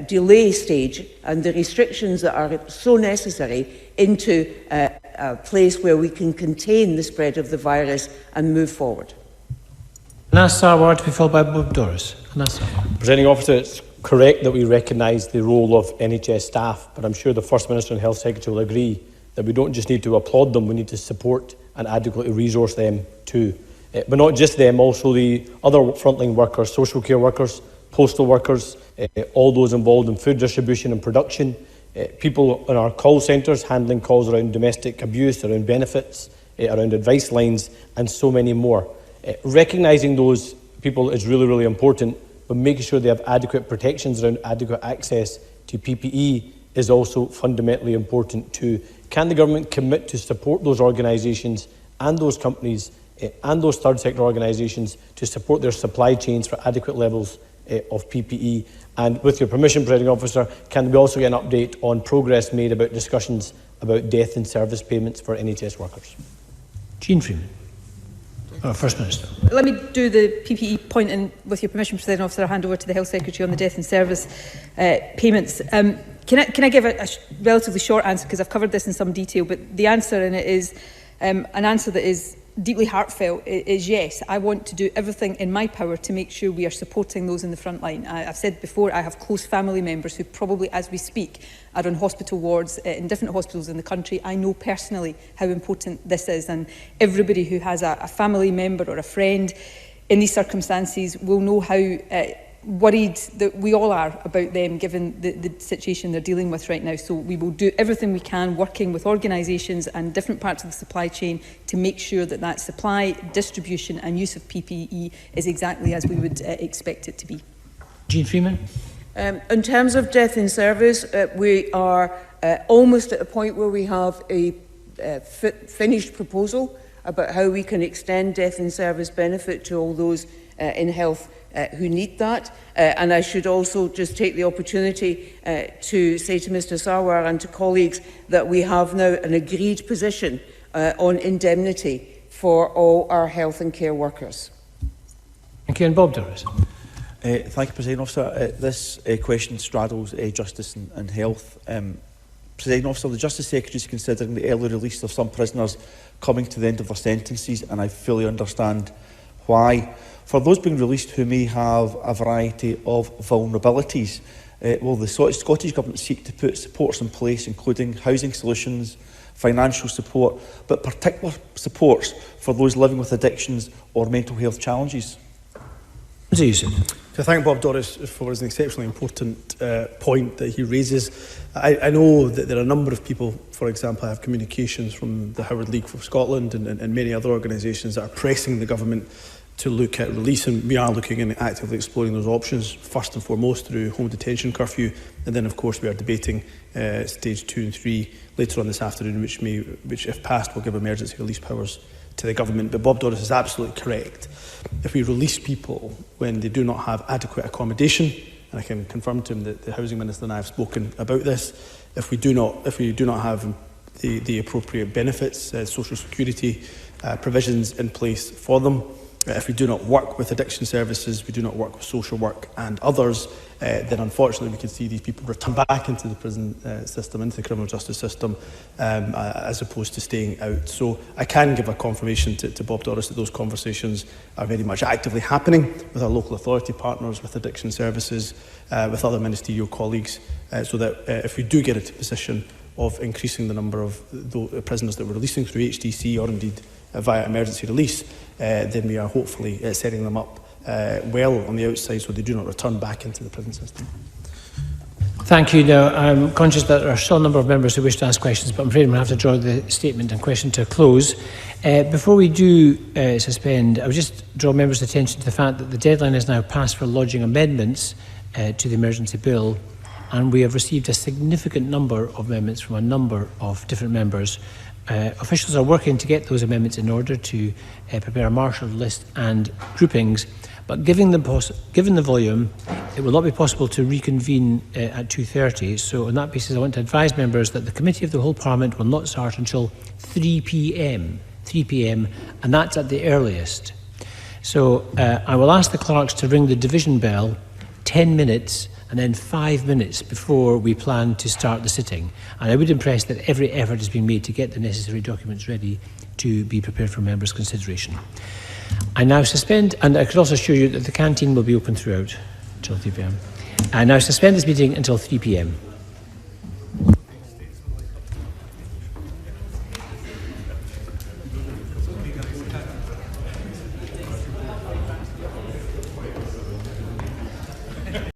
Speaker 10: delay stage and the restrictions that are so necessary into a place where we can contain the spread of the virus and move forward.
Speaker 1: Anas Sarwar to be followed by Bob Doris.
Speaker 6: Presiding Officer, it's correct that we recognise the role of NHS staff, but I'm sure the First Minister and Health Secretary will agree that we don't just need to applaud them, we need to support and adequately resource them too. But not just them, also the other frontline workers, social care workers, postal workers, all those involved in food distribution and production, people in our call centres handling calls around domestic abuse, around benefits, around advice lines, and so many more. Recognising those people is really, really important, but making sure they have adequate protections around adequate access to PPE is also fundamentally important too. Can the government commit to support those organisations and those companies and those third sector organisations to support their supply chains for adequate levels of PPE? And with your permission, Presiding Officer, can we also get an update on progress made about discussions about death in service payments for NHS workers?
Speaker 1: Jean Freeman. First Minister.
Speaker 2: Let me do the PPE point, and with your permission, Presiding Officer, I'll hand over to the Health Secretary on the death and service payments. Can I give a relatively short answer, because I've covered this in some detail, but the answer in it is an answer that is deeply heartfelt, is yes. I want to do everything in my power to make sure we are supporting those in the front line. I've said before, I have close family members who probably, as we speak, are on hospital wards in different hospitals in the country. I know personally how important this is, and everybody who has a family member or a friend in these circumstances will know how worried that we all are about them, given the situation they're dealing with right now. So we will do everything we can, working with organisations and different parts of the supply chain, to make sure that that supply, distribution and use of PPE is exactly as we would expect it to be.
Speaker 1: Jean Freeman.
Speaker 10: In terms of death in service, we are almost at a point where we have a finished proposal about how we can extend death in service benefit to all those in health who need that. And I should also just take the opportunity to say to Mr Sarwar and to colleagues that we have now an agreed position on indemnity for all our health and care workers.
Speaker 1: Thank you. And Bob Doris.
Speaker 7: Thank you, Presiding Officer. This question straddles justice and health. Presiding Officer, the Justice Secretary is considering the early release of some prisoners coming to the end of their sentences, and I fully understand why. For those being released who may have a variety of vulnerabilities, will the Scottish Government seek to put supports in place, including housing solutions, financial support, but particular supports for those living with addictions or mental health challenges?
Speaker 13: So I thank Bob Doris for his exceptionally important point that he raises. I know that there are a number of people, for example, I have communications from the Howard League for Scotland and many other organisations that are pressing the government to look at release, and we are looking and actively exploring those options, first and foremost through home detention curfew, and then of course we are debating stage 2 and 3 later on this afternoon, which if passed will give emergency release powers to the government. But Bob Doris is absolutely correct. If we release people when they do not have adequate accommodation, and I can confirm to him that the Housing Minister and I have spoken about this, if we do not have the appropriate benefits, social security provisions in place for them, if we do not work with addiction services, we do not work with social work and others, then unfortunately we can see these people return back into the prison system, into the criminal justice system, as opposed to staying out. So I can give a confirmation to Bob Doris that those conversations are very much actively happening with our local authority partners, with addiction services, with other ministerial colleagues, so that if we do get into a position of increasing the number of prisoners that we're releasing through HDC or indeed via emergency release, then we are hopefully setting them up well on the outside so they do not return back into the prison system.
Speaker 1: Thank you. Now, I'm conscious that there are still a number of members who wish to ask questions, but I'm afraid I'm going to have to draw the statement and question to a close. Before we do suspend, I would just draw members' attention to the fact that the deadline is now passed for lodging amendments to the emergency bill, and we have received a significant number of amendments from a number of different members. Officials are working to get those amendments in order to prepare a marshalled list and groupings, but given the volume, it will not be possible to reconvene at 2:30. So on that basis, I want to advise members that the Committee of the Whole Parliament will not start until 3 p.m, and that's at the earliest. So I will ask the clerks to ring the division bell 10 minutes and then 5 minutes before we plan to start the sitting. And I would impress that every effort is being made to get the necessary documents ready to be prepared for members' consideration. I now suspend, and I could also assure you that the canteen will be open throughout until 3 p.m. I now suspend this meeting until 3 p.m.